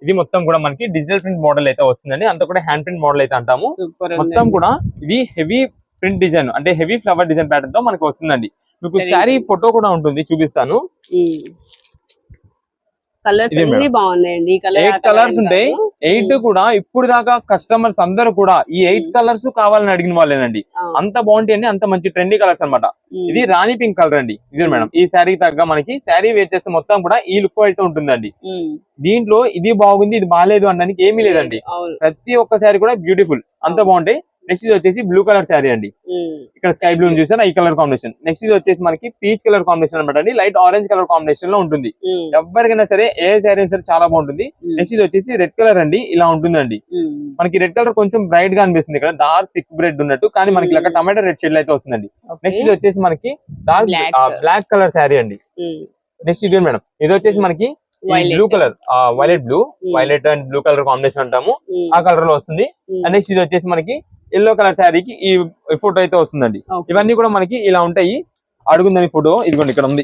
ఇది మొత్తం కూడా మనకి డిజిటల్ ప్రింట్ మోడల్ అయితే వస్తుందండి, అంతా కూడా హ్యాండ్ ప్రింట్ మోడల్ అయితే అంటాము. మొత్తం కూడా ఇది హెవీ ప్రింట్ డిజైన్, అంటే హెవీ ఫ్లవర్ డిజైన్ ప్యాటర్న్ తో మనకి వస్తుందండి. మీకు శారీ ఫోటో కూడా ఉంటుంది, చూపిస్తాను. కలర్స్ ఇది అన్ని బాగున్నాయండి. ఈ కలర్ 8 కలర్స్ ఉంటాయి. 8 కూడా ఇప్పుడు దాకా కస్టమర్స్ అందరూ కూడా ఈ 8 కలర్స్ కావాలని అడిగిన వాళ్ళేనండి. అంత బాగుంటాయండి, అంత మంచి ట్రెండీ కలర్స్ అన్నమాట. ఇది రాణి పింక్ కలర్ అండి. ఇది మేడం ఈ శారీ తగ్గ మనకి శారీ వేర్ చేస్తే మొత్తం కూడా ఈ లుక్ అయితే ఉంటుందండి. దీంట్లో ఇది బాగుంది ఇది బాగాలేదు అనడానికి ఏమీ లేదండి. ప్రతి ఒక్క శారీ కూడా బ్యూటిఫుల్, అంత బాగుంటాయి. నెక్స్ట్ ఇది వచ్చేసి బ్లూ కలర్ శారీ అండి. ఇక్కడ స్కై బ్లూ చూసారా, ఈ కలర్ కాంబినేషన్. నెక్స్ట్ ఇది వచ్చేసి మనకి పీచ్ కలర్ కాంబినేషన్ అనమాట అండి. లైట్ ఆరెంజ్ కలర్ కాంబినేషన్ లో ఉంటుంది. ఎవరికైనా సరే ఏ శారీ సరే చాలా బాగుంటుంది. నెక్స్ట్ ఇది వచ్చేసి రెడ్ కలర్ అండి. ఇలా ఉంటుందండి. మనకి రెడ్ కలర్ కొంచెం బ్రైట్ గా అనిపిస్తుంది, ఇక్కడ డార్క్ థిక్ రెడ్ ఉన్నట్టు, కానీ మనకి ఇలా టమాటో రెడ్ షేడ్ అయితే వస్తుందండి. నెక్స్ట్ ఇది వచ్చేసి మనకి డార్క్ బ్లాక్ కలర్ శారీ అండి. నెక్స్ట్ ఇది మేడం ఇది వచ్చేసి మనకి blue colour, violet blue, violet and blue colour combination అంటాము, ఆ కలర్ లో వస్తుంది. అండ్ నెక్స్ట్ ఇది వచ్చేసి మనకి ఎల్లో కలర్ శారీకి ఈ ఫోటో అయితే వస్తుందండి. ఇవన్నీ కూడా మనకి ఇలా ఉంటాయి. అడుగుందని ఫోటో ఇదిగోండి ఇక్కడ ఉంది,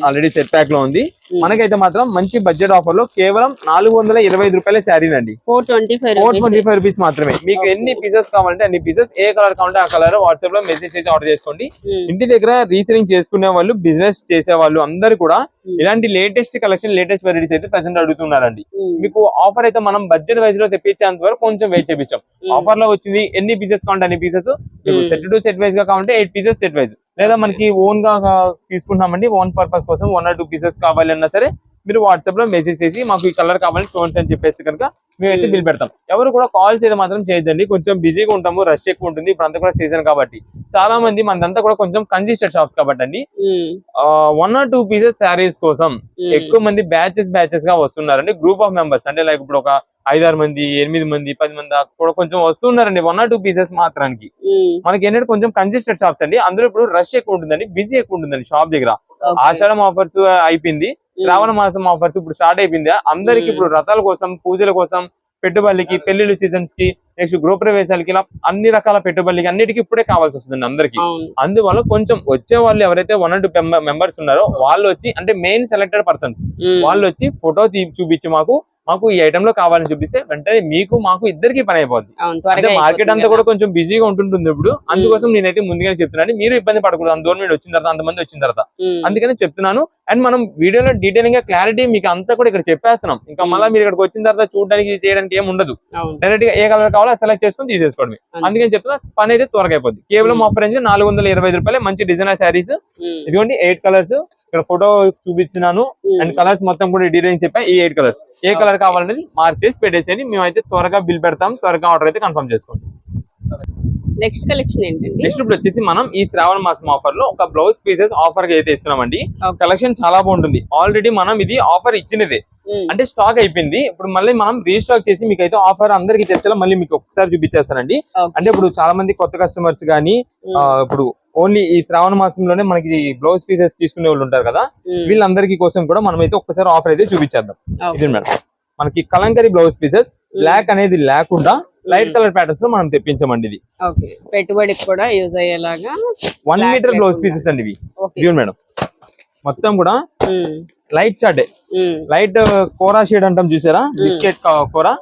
ఆల్రెడీ సెట్ ప్యాక్ లో ఉంది. మనకైతే మాత్రం మంచి బడ్జెట్ ఆఫర్ లో కేవలం 425 రూపాయల శారీనండి. 425 రూపీస్ మాత్రమే. మీకు ఎన్ని పీసెస్ కావాలంటే అన్ని పీసెస్, ఏ కలర్ కావాలంటే ఆ కలర్ వాట్సాప్ లో మెసేజ్ చేసి ఆర్డర్ చేసుకోండి. ఇంటి దగ్గర రీసెలింగ్ చేసుకునే వాళ్ళు, బిజినెస్ చేసే వాళ్ళు అందరు కూడా ఇలాంటి లేటెస్ట్ కలెక్షన్, లేటెస్ట్ వెరైటీస్ అయితే ప్రెసెంట్ అడుగుతున్నారండి. మీకు ఆఫర్ అయితే మనం బడ్జెట్ వైజ్ లో తెప్పించేంత వరకు కొంచెం వెయిట్ చేపించాం. ఆఫర్ లో వచ్చింది ఎన్ని పీసెస్ కావాలంటే అన్ని pieces, set to set wise గా కావాలంటే 8 పీసెస్ సెట్ వైజ్, లేదా మనకి ఓన్ గా తీసుకుంటామండి ఓన్ పర్పస్ కోసం 1 or 2 పీసెస్ కావాలన్నా సరే మీరు వాట్సాప్ లో మెసేజ్ చేసి మాకు ఈ కలర్ కావాలి స్టోన్స్ అని చెప్పేసి కనుక మేమైతే బిల్ పెడతాం. ఎవరు కూడా కాల్ చేయడం మాత్రం చేయొద్దండి, కొంచెం బిజీగా ఉంటాము, రష్ ఎక్కువ ఉంటుంది. ఇప్పుడు అంతా కూడా సీజన్ కాబట్టి చాలా మంది మనదంతా కూడా కొంచెం కంజెస్టెడ్ షాప్స్ కాబట్టి అండి 1 or 2 పీసెస్ శారీస్ కోసం ఎక్కువ మంది బ్యాచెస్ గా వస్తున్నారండి. గ్రూప్ ఆఫ్ మెంబర్స్ అంటే లైక్ ఇప్పుడు ఒక 5-6 మంది, 8 మంది, 10 మంది కూడా కొంచెం వస్తున్నారండి 1 or 2 పీసెస్ మాత్రానికి. మనకి ఏంటంటే కొంచెం కంజెస్టెడ్ షాప్స్ అండి, అందులో ఇప్పుడు రష్ ఎక్కువ ఉంటుందండి, బిజీ ఎక్కువ ఉంటుందండి షాప్ దగ్గర. ఆషాఢం ఆఫర్స్ అయిపోయింది, శ్రావణ మాసం ఆఫర్స్ ఇప్పుడు స్టార్ట్ అయిపోయింది. అందరికి ఇప్పుడు రథాల కోసం, పూజల కోసం, పెట్టుబడికి, పెళ్లిళ్ళు సీజన్స్ కి, నెక్స్ట్ గృహప్రవేశాలకి, ఇలా అన్ని రకాల పెట్టుబడికి అన్నిటికీ ఇప్పుడే కావాల్సి వస్తుంది అందరికి. అందువల్ల కొంచెం వచ్చే వాళ్ళు ఎవరైతే 1 or 2 మెంబర్స్ ఉన్నారో వాళ్ళు వచ్చి, అంటే మెయిన్ సెలెక్టెడ్ పర్సన్స్ వాళ్ళు వచ్చి ఫోటో చూపించి మాకు ఈ ఐటమ్ లో కావాలని చూపిస్తే వెంటనే మీకు మాకు ఇద్దరికి పని అయిపోద్ది. అంటే మార్కెట్ అంతా కూడా కొంచెం బిజీగా ఉంటుంటుంది ఇప్పుడు, అందుకోసం నేనైతే ముందుగానే చెప్తున్నాను, మీరు ఇబ్బంది పడకూడదు అంత దూరం నుండి వచ్చిన తర్వాత, అంతమంది వచ్చిన తర్వాత. అందుకని చెప్తున్నాను. అండ్ మనం వీడియోలో డీటెయిలింగ్ గా క్లారిటీ మీకు అంతా కూడా ఇక్కడ చెప్పేస్తున్నాం. ఇంకా మళ్ళీ మీరు ఇక్కడికి వచ్చిన తర్వాత చూడడానికి చేయడానికి ఏమి ఉండదు, డైరెక్ట్ గా ఏ కలర్ కావాలో సెలెక్ట్ చేసుకుని తీసేసుకోవడమే. అందుకని చెప్తున్నా, పని అయితే త్వరగా అయిపోద్ది. కేవలం ఆఫర్ రేంజ్ 425 రూపాయలే. మంచి డిజైనర్ శారీస్ ఇదిగోండి 8 కలర్స్ ఇక్కడ ఫోటో చూపిస్తున్నాను. అండ్ కలర్స్ మొత్తం కూడా డీటెయిలింగ్ చెప్పా. ఈ 8 కలర్స్ ఏ కలర్ కావాలనేది మార్క్ చేసి పెట్టేసేయండి, మేమైతే త్వరగా బిల్ పెడతాం, త్వరగా ఆర్డర్ అయితే కన్ఫర్మ్ చేసుకోండి. నెక్స్ట్ కలెక్షన్ ఏంటండి? నెక్స్ట్ ఇప్పుడు వచ్చేసి మనం ఈ శ్రావణ మాసం ఆఫర్ లో ఒక బ్లౌజ్ పీసెస్ ఆఫర్ గా అయితే ఇస్తున్నామండి. కలెక్షన్ చాలా బాగుంటుంది. ఆల్రెడీ మనం ఇది ఆఫర్ ఇచ్చినదే, అంటే స్టాక్ అయిపోయింది. ఇప్పుడు మళ్ళీ మనం రీస్టాక్ చేసి మీకు అయితే ఆఫర్ అందరికి తెచ్చేలా మళ్ళీ మీకు ఒకసారి చూపించేస్తానండి. అంటే ఇప్పుడు చాలా మంది కొత్త కస్టమర్స్ గానీ ఇప్పుడు ఓన్లీ ఈ శ్రావణ మాసంలోనే మనకి బ్లౌజ్ పీసెస్ తీసుకునే వాళ్ళు ఉంటారు కదా, వీళ్ళందరికీ కోసం కూడా మనం అయితే ఒక్కసారి ఆఫర్ అయితే చూపించేద్దాం. ఇది మేడం మనకి కలంకరీ బ్లౌజ్ పీసెస్, బ్లాక్ అనేది లేకుండా లైట్ కలర్ ప్యాటర్న్స్ లో మనం తెప్పించామండి. ఇది పెట్టుబడికి కూడా యూజ్ అయ్యేలాగా 1 మీటర్ బ్లౌజ్ పీసెస్ అండి ఇవి. ఇవి మేడం మొత్తం కూడా లైట్ షాడే, లైట్ కోరా షేడ్ అంటాం చూసారా, బిస్కెట్ కోరా,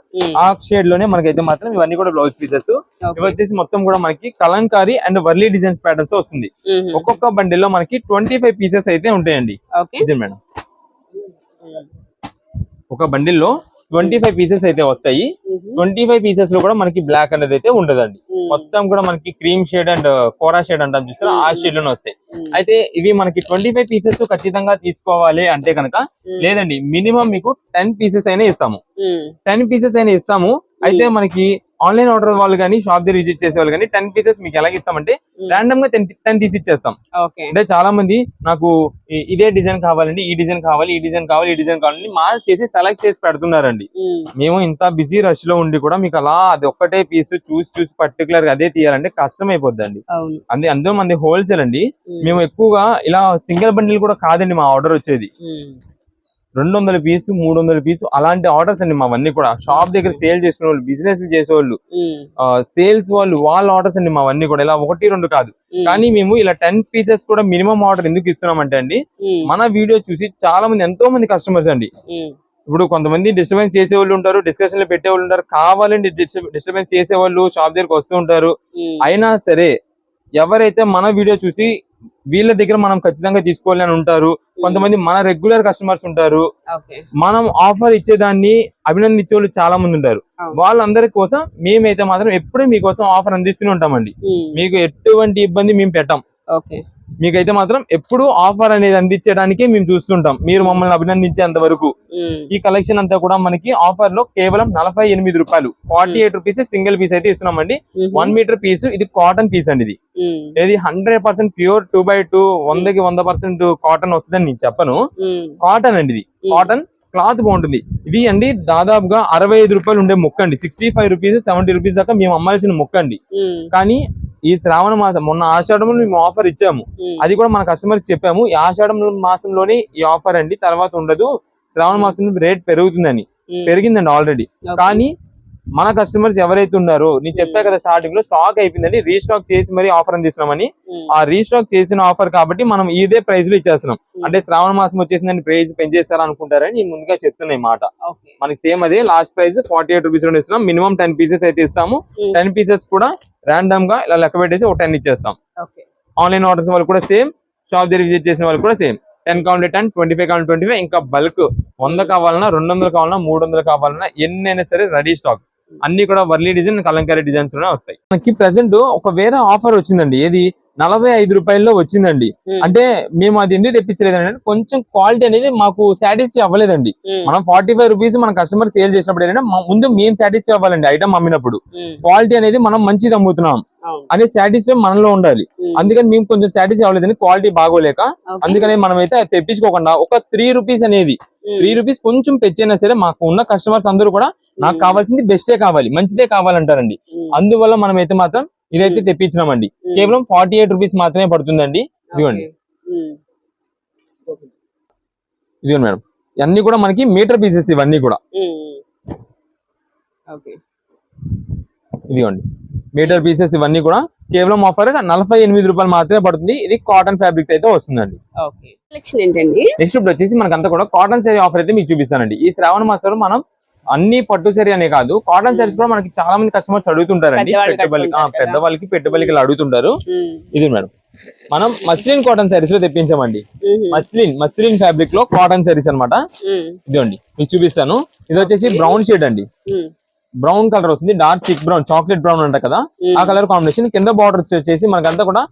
ఆ షేడ్ లోనే మనకైతే మాత్రం ఇవన్నీ కూడా బ్లౌజ్ పీసెస్. ఇవి వచ్చేసి మొత్తం కూడా మనకి Kalamkari and Warli designs patterns వస్తుంది. ఒక్కొక్క బండిల్ లో మనకి 25 పీసెస్ అయితే ఉంటాయండి. ఇది మేడం ఒక బండిల్లో 25 పీసెస్ అయితే వస్తాయి. 25 పీసెస్ లో కూడా మనకి బ్లాక్ అనేది అయితే ఉండదండి. మొత్తం కూడా మనకి cream shade and kora shade అంటాం చూస్తారా, ఆ షేడ్ లోనే వస్తాయి. అయితే ఇవి మనకి 25 పీసెస్ ఖచ్చితంగా తీసుకోవాలి అంటే కనుక లేదండి, మినిమం మీకు 10 పీసెస్ అయినా ఇస్తాము. 10 పీసెస్ అయినా ఇస్తాము. అయితే మనకి ఆన్లైన్ ఆర్డర్ వాళ్ళు కానీ షాప్ దగ్గర విజిట్ చేసే వాళ్ళు కానీ 10 పీసెస్ మీకు ఎలా ఇస్తామంటే ర్యాండమ్ గా 10 తీసి ఇచ్చేస్తాం. అంటే చాలా మంది నాకు ఇదే డిజైన్ కావాలండి, ఈ డిజైన్ కావాలి, ఈ డిజైన్ కావాలి, ఈ డిజైన్ కావాలని మార్క్ చేసి సెలెక్ట్ చేసి పెడుతున్నారండి. మేము ఇంత బిజీ రష్ లో ఉండి కూడా మీకు అలా అది ఒక్కటే పీస్ చూసి పర్టికులర్ గా అదే తీయాలంటే కష్టం అయిపోద్దండి. అందులో మంది హోల్సేల్ అండి. మేము ఎక్కువగా ఇలా సింగిల్ బండిల్ కూడా కాదండి మా ఆర్డర్ వచ్చేది. 200 పీసు, 300 పీసు అలాంటి ఆర్డర్స్ అండి మావన్నీ కూడా. షాప్ దగ్గర సేల్ చేసుకునే వాళ్ళు, బిజినెస్ చేసేవాళ్ళు, సేల్స్ వాళ్ళ ఆర్డర్స్ అండి మావన్నీ కూడా. ఇలా 1-2 కాదు. కానీ మేము ఇలా 10 పీసెస్ కూడా మినిమం ఆర్డర్ ఎందుకు ఇస్తున్నామంటే అండి, మన వీడియో చూసి చాలా మంది, ఎంతో మంది కస్టమర్స్ అండి, ఇప్పుడు కొంతమంది డిస్టర్బెన్స్ చేసేవాళ్ళు ఉంటారు, డిస్కషన్ లో పెట్టేవాళ్ళు ఉంటారు, కావాలండి డిస్టర్బెన్స్ చేసేవాళ్ళు షాప్ దగ్గరకు వస్తూ ఉంటారు. అయినా సరే ఎవరైతే మన వీడియో చూసి వీళ్ళ దగ్గర మనం ఖచ్చితంగా తీసుకోవాలి అని ఉంటారు. కొంతమంది మన రెగ్యులర్ కస్టమర్స్ ఉంటారు. మనం ఆఫర్ ఇచ్చేదాన్ని అభినందించే వాళ్ళు చాలా మంది ఉంటారు. వాళ్ళందరి కోసం మేమైతే మాత్రం ఎప్పుడు మీకోసం ఆఫర్ అందిస్తూనే ఉంటామండి. మీకు ఎటువంటి ఇబ్బంది మేము పెట్టాం. మీకైతే మాత్రం ఎప్పుడు ఆఫర్ అనేది అందించడానికి మేము చూస్తుంటాం, మీరు మమ్మల్ని అభినందించేంత వరకు. ఈ కలెక్షన్ అంతా కూడా మనకి ఆఫర్ లో కేవలం 48 రూపాయలు, 48 రూపీస్ సింగిల్ పీస్ అయితే ఇస్తున్నామండి. 1 మీటర్ పీస్, ఇది కాటన్ పీస్ అండి. ఇది 100% ప్యూర్ 2x2 100కి 100% కాటన్ వస్తుందని నేను చెప్పను. కాటన్ అండి, ఇది కాటన్ క్లాత్ బాగుంటుంది. ఇది అండి దాదాపుగా 65 రూపాయలు ఉండే మొక్క అండి. 65 రూపీస్ 70 రూపీస్ దాకా మేము అమ్మాల్సిన మొక్క అండి. కానీ ఈ శ్రావణ మాసం మొన్న ఆషాఢంలో మేము ఆఫర్ ఇచ్చాము, అది కూడా మన కస్టమర్స్ చెప్పాము. ఈ ఆషాఢం మాసంలోనే ఈ ఆఫర్ అండి, తర్వాత ఉండదు. శ్రావణ మాసం రేట్ పెరుగుతుందని, పెరిగిందండి ఆల్రెడీ. కానీ మన కస్టమర్స్ ఎవరైతే ఉన్నారో, నేను చెప్పా కదా స్టార్టింగ్ లో స్టాక్ అయిపోయిందని రీస్టాక్ చేసి మరి ఆఫర్ అందిస్తున్నామని. ఆ రీస్టాక్ చేసిన ఆఫర్ కాబట్టి మనం ఇదే ప్రైస్ లో ఇచ్చేస్తున్నాం. అంటే శ్రావణ మాసం వచ్చేసిందని ప్రైస్ పెంచేస్తారా అనుకుంటారని నేను ముందుగా చెప్తున్నాయి మాట. మనకి సేమ్ అదే లాస్ట్ ప్రైస్ 48 రూపీస్ లో ఇస్తున్నాం. మినిమం 10 పీసెస్ అయితే ఇస్తాము. 10 పీసెస్ కూడా ర్యాండమ్ గా ఇలా లెక్క పెట్టేసి ఒక 10 ఇచ్చేస్తాం. ఆన్లైన్ ఆర్డర్స్ వాళ్ళు కూడా సేమ్, షాప్ దగ్గర విజిట్ చేసిన వాళ్ళు కూడా సేమ్. 10 కావాలంటే 10, 25 కావాలంటే 25, ఇంకా బల్క్ 100 కావాలన్నా 200 కావాలన్నా 300 కావాలన్నా ఎన్నైనా సరే రెడీ స్టాక్. అన్ని కూడా వర్లీ డిజైన్, కలంకారీ డిజైన్స్ లోనే వస్తాయి. మనకి ప్రెసెంట్ ఒక వేరే ఆఫర్ వచ్చిందండి, ఏది 45 రూపాయల్లో వచ్చిందండి. అంటే మేము అది ఎందుకు తెప్పించలేదండి, కొంచెం క్వాలిటీ అనేది మాకు సాటిస్ఫై అవ్వలేదండి. మనం 45 రూపీస్ మన కస్టమర్ సేల్ చేసినప్పుడు ఏంటంటే ముందు మేము సాటిస్ఫై అవ్వాలండి. ఐటమ్ అమ్మినప్పుడు క్వాలిటీ అనేది మనం మంచిది అమ్ముతున్నాం అనే సాటిస్ఫై మనలో ఉండాలి. అందుకని మేము కొంచెం సాటిస్ఫై అవ్వలేదని, క్వాలిటీ బాగోలేక. అందుకని మనం అయితే తెప్పించుకోకుండా ఒక 3 రూపీస్ అనేది 3 రూపీస్ కొంచెం పెంచైనా సరే మాకు ఉన్న కస్టమర్స్ అందరూ కూడా నాకు కావాల్సింది బెస్టే కావాలి, మంచిదే కావాలంటారండి. అందువల్ల మనం అయితే మాత్రం ఇదైతే తెప్పించినామండి. కేవలం 48 రూపీస్ మాత్రమే పడుతుందండి. ఇదిగోండి, ఇదిగోండి మేడం, ఇవన్నీ కూడా మనకి మీటర్ పీసెస్, ఇవన్నీ కూడా ఇదిగోండి మీటర్ పీసెస్. ఇవన్నీ కూడా కేవలం ఆఫర్ 48 రూపాయలు మాత్రమే పడుతుంది. ఇది కాటన్ ఫ్యాబ్రిక్ అయితే వస్తుందండి. నెక్స్ట్ ఇప్పుడు వచ్చేసి మనకంతా కూడా కాటన్ సారీ ఆఫర్ అయితే మీకు చూపిస్తానండి. ఈ శ్రావణ మాసంలో మనం అన్ని పట్టు సారీ అనే కాదు, కాటన్ సారీస్ కూడా మనకి చాలా మంది కస్టమర్స్ అడుగుతుంటారండి. పెద్దవాళ్ళకి పెట్టుబడికి అడుగుతుంటారు. ఇది మేడం, మనం మస్లిన్ కాటన్ సారీస్ లో తెప్పించామండి. మస్లిన్ ఫ్యాబ్రిక్ లో కాటన్ సారీస్ అనమాట. ఇదిగోండి మీకు చూపిస్తాను. ఇది వచ్చేసి బ్రౌన్ షేడ్ అండి, బ్రౌన్ కలర్ వస్తుంది. Dark thick brown, chocolate brown అంట కదా, ఆ కలర్ కాంబినేషన్. కింద బార్డర్ వచ్చేసి మనకంతా కూడా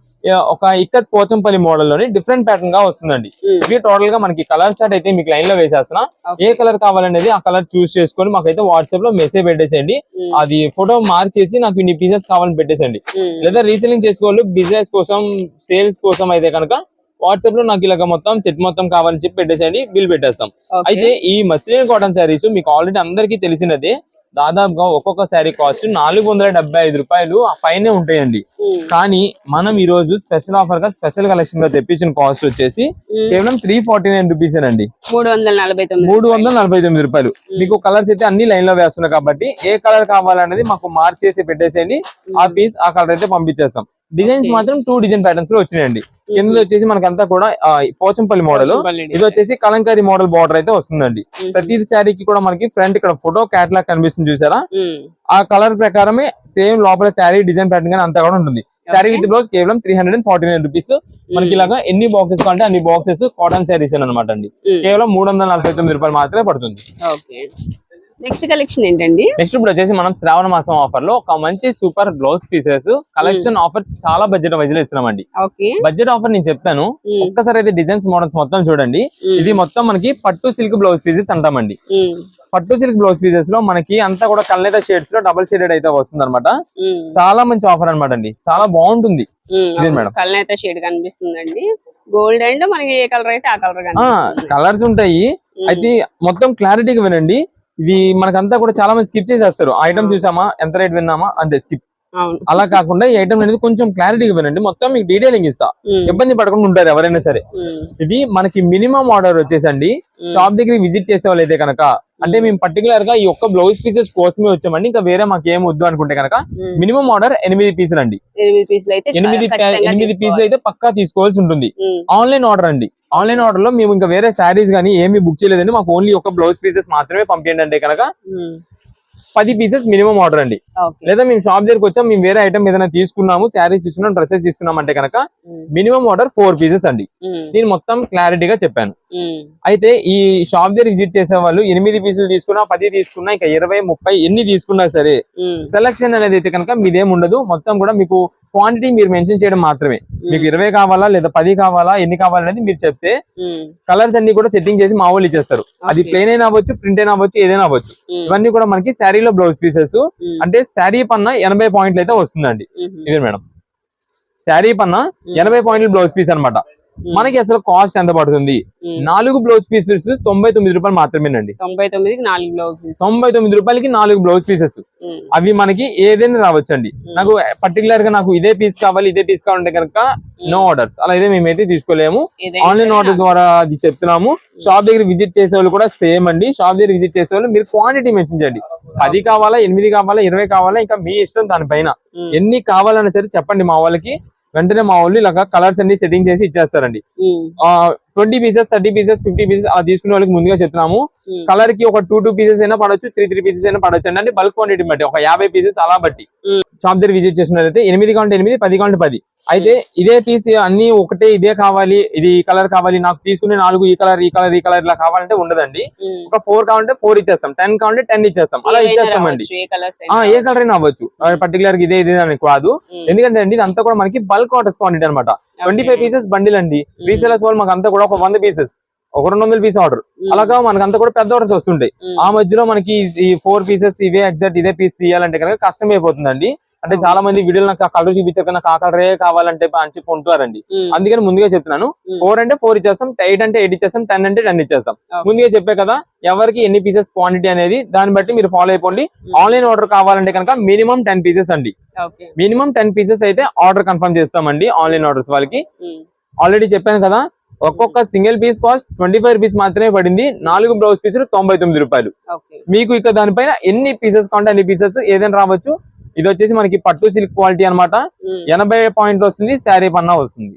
ఒక ఇక్కత్ పోచంపల్లి మోడల్ లోని డిఫరెంట్ ప్యాటర్న్ గా వస్తుందండి. ఇది టోటల్ గా మనకి కలర్ చార్ట్ అయితే మీకు లైన్ లో వేసేస్తున్నా. ఏ కలర్ కావాలనేది ఆ కలర్ చూస్ చేసుకొని మాకైతే వాట్సాప్ లో మెసేజ్ పెట్టేసేయండి. అది ఫోటో మార్క్ చేసి నాకు ఇన్ని పీసెస్ కావాలని పెట్టేసండి. లేదా రీసెలింగ్ చేసుకోవాలి బిజినెస్ కోసం, సేల్స్ కోసం అయితే కనుక వాట్సాప్ లో నాకు ఇలాగ మొత్తం సెట్ మొత్తం కావాలని చెప్పి పెట్టేసేయండి, బిల్ పెట్టేస్తాం. అయితే ఈ మస్లిన్ కాటన్ శారీస్ మీకు ఆల్రెడీ అందరికీ తెలిసినదే. దాదాపుగా ఒక్కొక్క శారీ కాస్ట్ 475 రూపాయలు పైనే ఉంటాయండి. కానీ మనం ఈ రోజు స్పెషల్ ఆఫర్ గా, స్పెషల్ కలెక్షన్ గా తెప్పించిన కాస్ట్ వచ్చేసి కేవలం 349 రూపీస్ అండి, 349 రూపాయలు. మీకు కలర్స్ అయితే అన్ని లైన్ లో వేస్తున్నాయి కాబట్టి ఏ కలర్ కావాలనేది మాకు మార్క్ చేసి పెట్టేసేయండి. ఆ పీస్ ఆ కలర్ అయితే పంపించేస్తాం. డిజైన్స్ మాత్రం 2 డిజైన్ ప్యాటర్న్స్ లో వచ్చినాయండి. కింద వచ్చేసి మనకంతా కూడా పోచంపల్లి మోడల్, ఇది వచ్చేసి కలంకారీ మోడల్ బార్డర్ అయితే వస్తుందండి. ప్రతి శారీకి కూడా మనకి ఫ్రంట్ ఇక్కడ ఫోటో క్యాటలాగ్ కనిపిస్తుంది చూసారా, ఆ కలర్ ప్రకారమే సేమ్ లోపల శారీ డిజైన్ ప్యాటర్న్ గానీ అంతా కూడా ఉంటుంది. శారీ విత్ బ్లౌజ్ కేవలం 349 రూపీస్. మనకి ఇలాగా ఎన్ని బాక్సెస్ కంటే అన్ని బాక్సెస్ కాటన్ శారీస్ అనమాట అండి. కేవలం 349 రూపాయలు మాత్రమే పడుతుంది. నెక్స్ట్ కలెక్షన్ ఏంటండి? నెక్స్ట్ ఇప్పుడు వచ్చేసి మనం శ్రావణ మాసం ఆఫర్ లో ఒక మంచి super blouse pieces collection offer చాలా బడ్జెట్ వైజ్ లో ఇస్తున్నామండి. బడ్జెట్ ఆఫర్ నేను చెప్తాను, ఒక్కసారి అయితే డిజైన్స్ మోడల్స్ మొత్తం చూడండి. ఇది మొత్తం మనకి పట్టు సిల్క్ బ్లౌజ్ పీసెస్ అంటామండి. పట్టు సిల్క్ బ్లౌజ్ పీసెస్ లో మనకి అంతా కూడా కల్నేత షేడ్స్ లో డబుల్ షేడెడ్ అయితే వస్తుంది అనమాట. చాలా మంచి ఆఫర్ అనమాట అండి, చాలా బాగుంటుంది. మేడం కల్నేత షేడ్ కనిపిస్తుందండి, గోల్డ్ అండ్ మనకి ఏ కలర్ అయితే ఆ కలర్ కలర్స్ ఉంటాయి. అయితే మొత్తం క్లారిటీగా వినండి. ఇది మనకంతా కూడా చాలా మంది స్కిప్ చేసేస్తారు. ఐటమ్ చూసామా, ఎంత రేట్ విన్నామా అంతే స్కిప్. అలా కాకుండా ఈ ఐటమ్ అనేది కొంచెం క్లారిటీగా వినండి, మొత్తం మీకు డీటెయిలింగ్ ఇస్తా, ఇబ్బంది పడకుండా ఉంటారు ఎవరైనా సరే. ఇది మనకి మినిమం ఆర్డర్ వచ్చేసండి, షాప్ దగ్గర విజిట్ చేసే వాళ్ళు అయితే కనుక, అంటే మేము పర్టికులర్ గా ఈ ఒక్క బ్లౌజ్ పీసెస్ కోసమే వచ్చామండి, ఇంకా వేరే మాకు ఏం వద్దు అనుకుంటే కనుక మినిమం ఆర్డర్ 8 పీసులు అండి. 8 పీసులు అయితే పక్కా తీసుకోవాల్సి ఉంటుంది. ఆన్లైన్ ఆర్డర్ అండి, ఆన్లైన్ ఆర్డర్ లో మేము ఇంకా వేరే శారీస్ గానీ ఏమి బుక్ చేయలేదండి, మాకు ఓన్లీ ఒక బ్లౌజ్ పీసెస్ మాత్రమే పంపించండి అంటే కనుక 10 పీసెస్ మినిమం ఆర్డర్ అండి. ఓకే. లేదా మేము షాప్ దగ్గరికి వచ్చాం, మేము వేరే ఐటమ్ ఏదైనా తీసుకున్నాము, శారీస్ తీసుకున్నాం, డ్రెస్సెస్ తీసుకున్నాం అంటే కనుక మినిమం ఆర్డర్ 4 పీసెస్ అండి. నేను మొత్తం క్లారిటీగా చెప్పాను. అయితే ఈ షాప్ దగ్గర విజిట్ చేసే వాళ్ళు 8 పీసులు తీసుకున్నా, 10 తీసుకున్నా, ఇంకా 20, 30 ఎన్ని తీసుకున్నా సరే సెలక్షన్ అనేది అయితే కనుక మీదేం ఉండదు. మొత్తం కూడా మీకు క్వాంటిటీ మీరు మెన్షన్ చేయడం మాత్రమే. మీకు 20 కావాలా లేదా 10 కావాలా, ఎన్ని కావాలనేది మీరు చెప్తే కలర్స్ అన్ని కూడా సెట్టింగ్ చేసి మా వాళ్ళు ఇచ్చేస్తారు. అది ప్లెయిన్ అయినా అవ్వచ్చు, ప్రింట్ అయినా అవ్వచ్చు, ఏదైనా అవ్వచ్చు. ఇవన్నీ కూడా మనకి శారీలో బ్లౌజ్ పీసెస్. అంటే శారీ పన్నా 80 పాయింట్లు అయితే వస్తుందండి. ఇదే మేడం శారీ పన్నా 80 పాయింట్లు బ్లౌజ్ పీస్ అన్నమాట. మనకి అసలు కాస్ట్ ఎంత పడుతుంది? 4 బ్లౌజ్ పీసెస్ 99 రూపాయలు మాత్రమేనండి. 99 రూపాయలకి 4 బ్లౌజ్ పీసెస్. అవి మనకి ఏదైనా రావచ్చండి. నాకు పర్టికులర్ గా నాకు ఇదే పీస్ కావాలి, ఇదే పీస్ కావాలంటే కనుక నో ఆర్డర్స్, అలా అయితే మేమైతే తీసుకోలేము. ఆన్లైన్ ఆర్డర్ ద్వారా అది చెప్తున్నాము. షాప్ దగ్గర విజిట్ చేసే వాళ్ళు కూడా సేమ్ అండి. షాప్ దగ్గర విజిట్ చేసే వాళ్ళు మీరు క్వాంటిటీ మెన్షన్ చేయండి. 10 కావాలా, 8 కావాలా, 20 కావాలా, ఇంకా మీ ఇష్టం. దానిపైన ఎన్ని కావాలన్నా సరే చెప్పండి మా వాళ్ళకి. వెంటనే మా వాళ్ళు ఇలాగా కలర్స్ అన్ని సెట్టింగ్ చేసి ఇచ్చేస్తారండి. 20 పీసెస్, 30 పీసెస్, 50 పీసెస్ అలా తీసుకునే వాళ్ళకి ముందుగా చెప్తున్నాము. కలర్ కి ఒక 2 పీసెస్ అయినా పడవచ్చు, 3 పీసెస్ అయినా పడవచ్చు అంటే బల్క్ క్వాంటిటీ బట్టి ఒక 50 పీసెస్ అలా బట్టి. షాప్ దగ్గర విజిట్ చేసినట్లయితే 8 కావాలంటే 8, 10 కావాలంటే 10. అయితే ఇదే పీస్ అన్ని ఒకటే ఇదే కావాలి, ఇది కలర్ కావాలి, నాకు తీసుకునే 4 ఈ కలర్ ఇలా కావాలంటే ఉండదండి. ఒక 4 కావాలంటే 4 ఇచ్చేస్తాం, 10 కావాలంటే 10 ఇచ్చేస్తాం, అలా ఇచ్చేస్తామండి. ఏ కలర్ అయినా అవ్వచ్చు, పర్టికులర్ గా ఇదే అని కాదు. ఎందుకంటే అండి ఇదంతా కూడా మనకి బల్క్ ఆర్డర్స్ క్వాంటిటీ అనమాట. 25 పీసెస్ బండిల్ అండి. రీసేలర్స్ వాళ్ళు మాకు అంతా కూడా ఒక 100 పీసెస్, ఒక 200 పీస్ ఆర్డర్, అలాగా మనకంతా కూడా పెద్ద ఆర్డర్స్ వస్తుంటాయి. ఆ మధ్యలో మనకి ఈ 4 పీసెస్ ఇవే ఎగ్జాక్ట్ ఇదే పీస్ తీయాలంటే కనుక కష్టం అయిపోతుందండి. అంటే చాలా మంది వీడియోలు నాకు కలర్ చూపించారు కన్నా ఆ కలరే కావాలంటే అని చెప్పి ఉంటారండి. అందుకని ముందుగా చెప్తున్నాను, 4 అంటే 4 ఇచ్చేస్తాం, 8 అంటే 8 ఇచ్చేస్తాం, 10 అంటే 10 ఇచ్చేస్తాం. ముందుగా చెప్పే కదా ఎవరికి ఎన్ని పీసెస్ క్వాంటిటీ అనేది, దాన్ని బట్టి మీరు ఫాలో అయిపోండి. ఆన్లైన్ ఆర్డర్ కావాలంటే కనుక మినిమం 10 పీసెస్ అండి. మినిమం 10 పీసెస్ అయితే ఆర్డర్ కన్ఫర్మ్ చేస్తామండి ఆన్లైన్ ఆర్డర్స్ వాళ్ళకి. ఆల్రెడీ చెప్పాను కదా, ఒక్కొక్క సింగిల్ పీస్ కాస్ట్ 25 రూపీస్ మాత్రమే పడింది. 4 బ్లౌజ్ పీసులు 99 రూపాయలు. మీకు ఇక దానిపైన ఎన్ని పీసెస్ కావాలంటే అన్ని పీసెస్ ఏదైనా రావచ్చు. ఇది వచ్చేసి మనకి పట్టు సిల్క్ క్వాలిటీ అన్నమాట. 80 పాయింట్లు వస్తుంది, శారీ పన్నా వస్తుంది.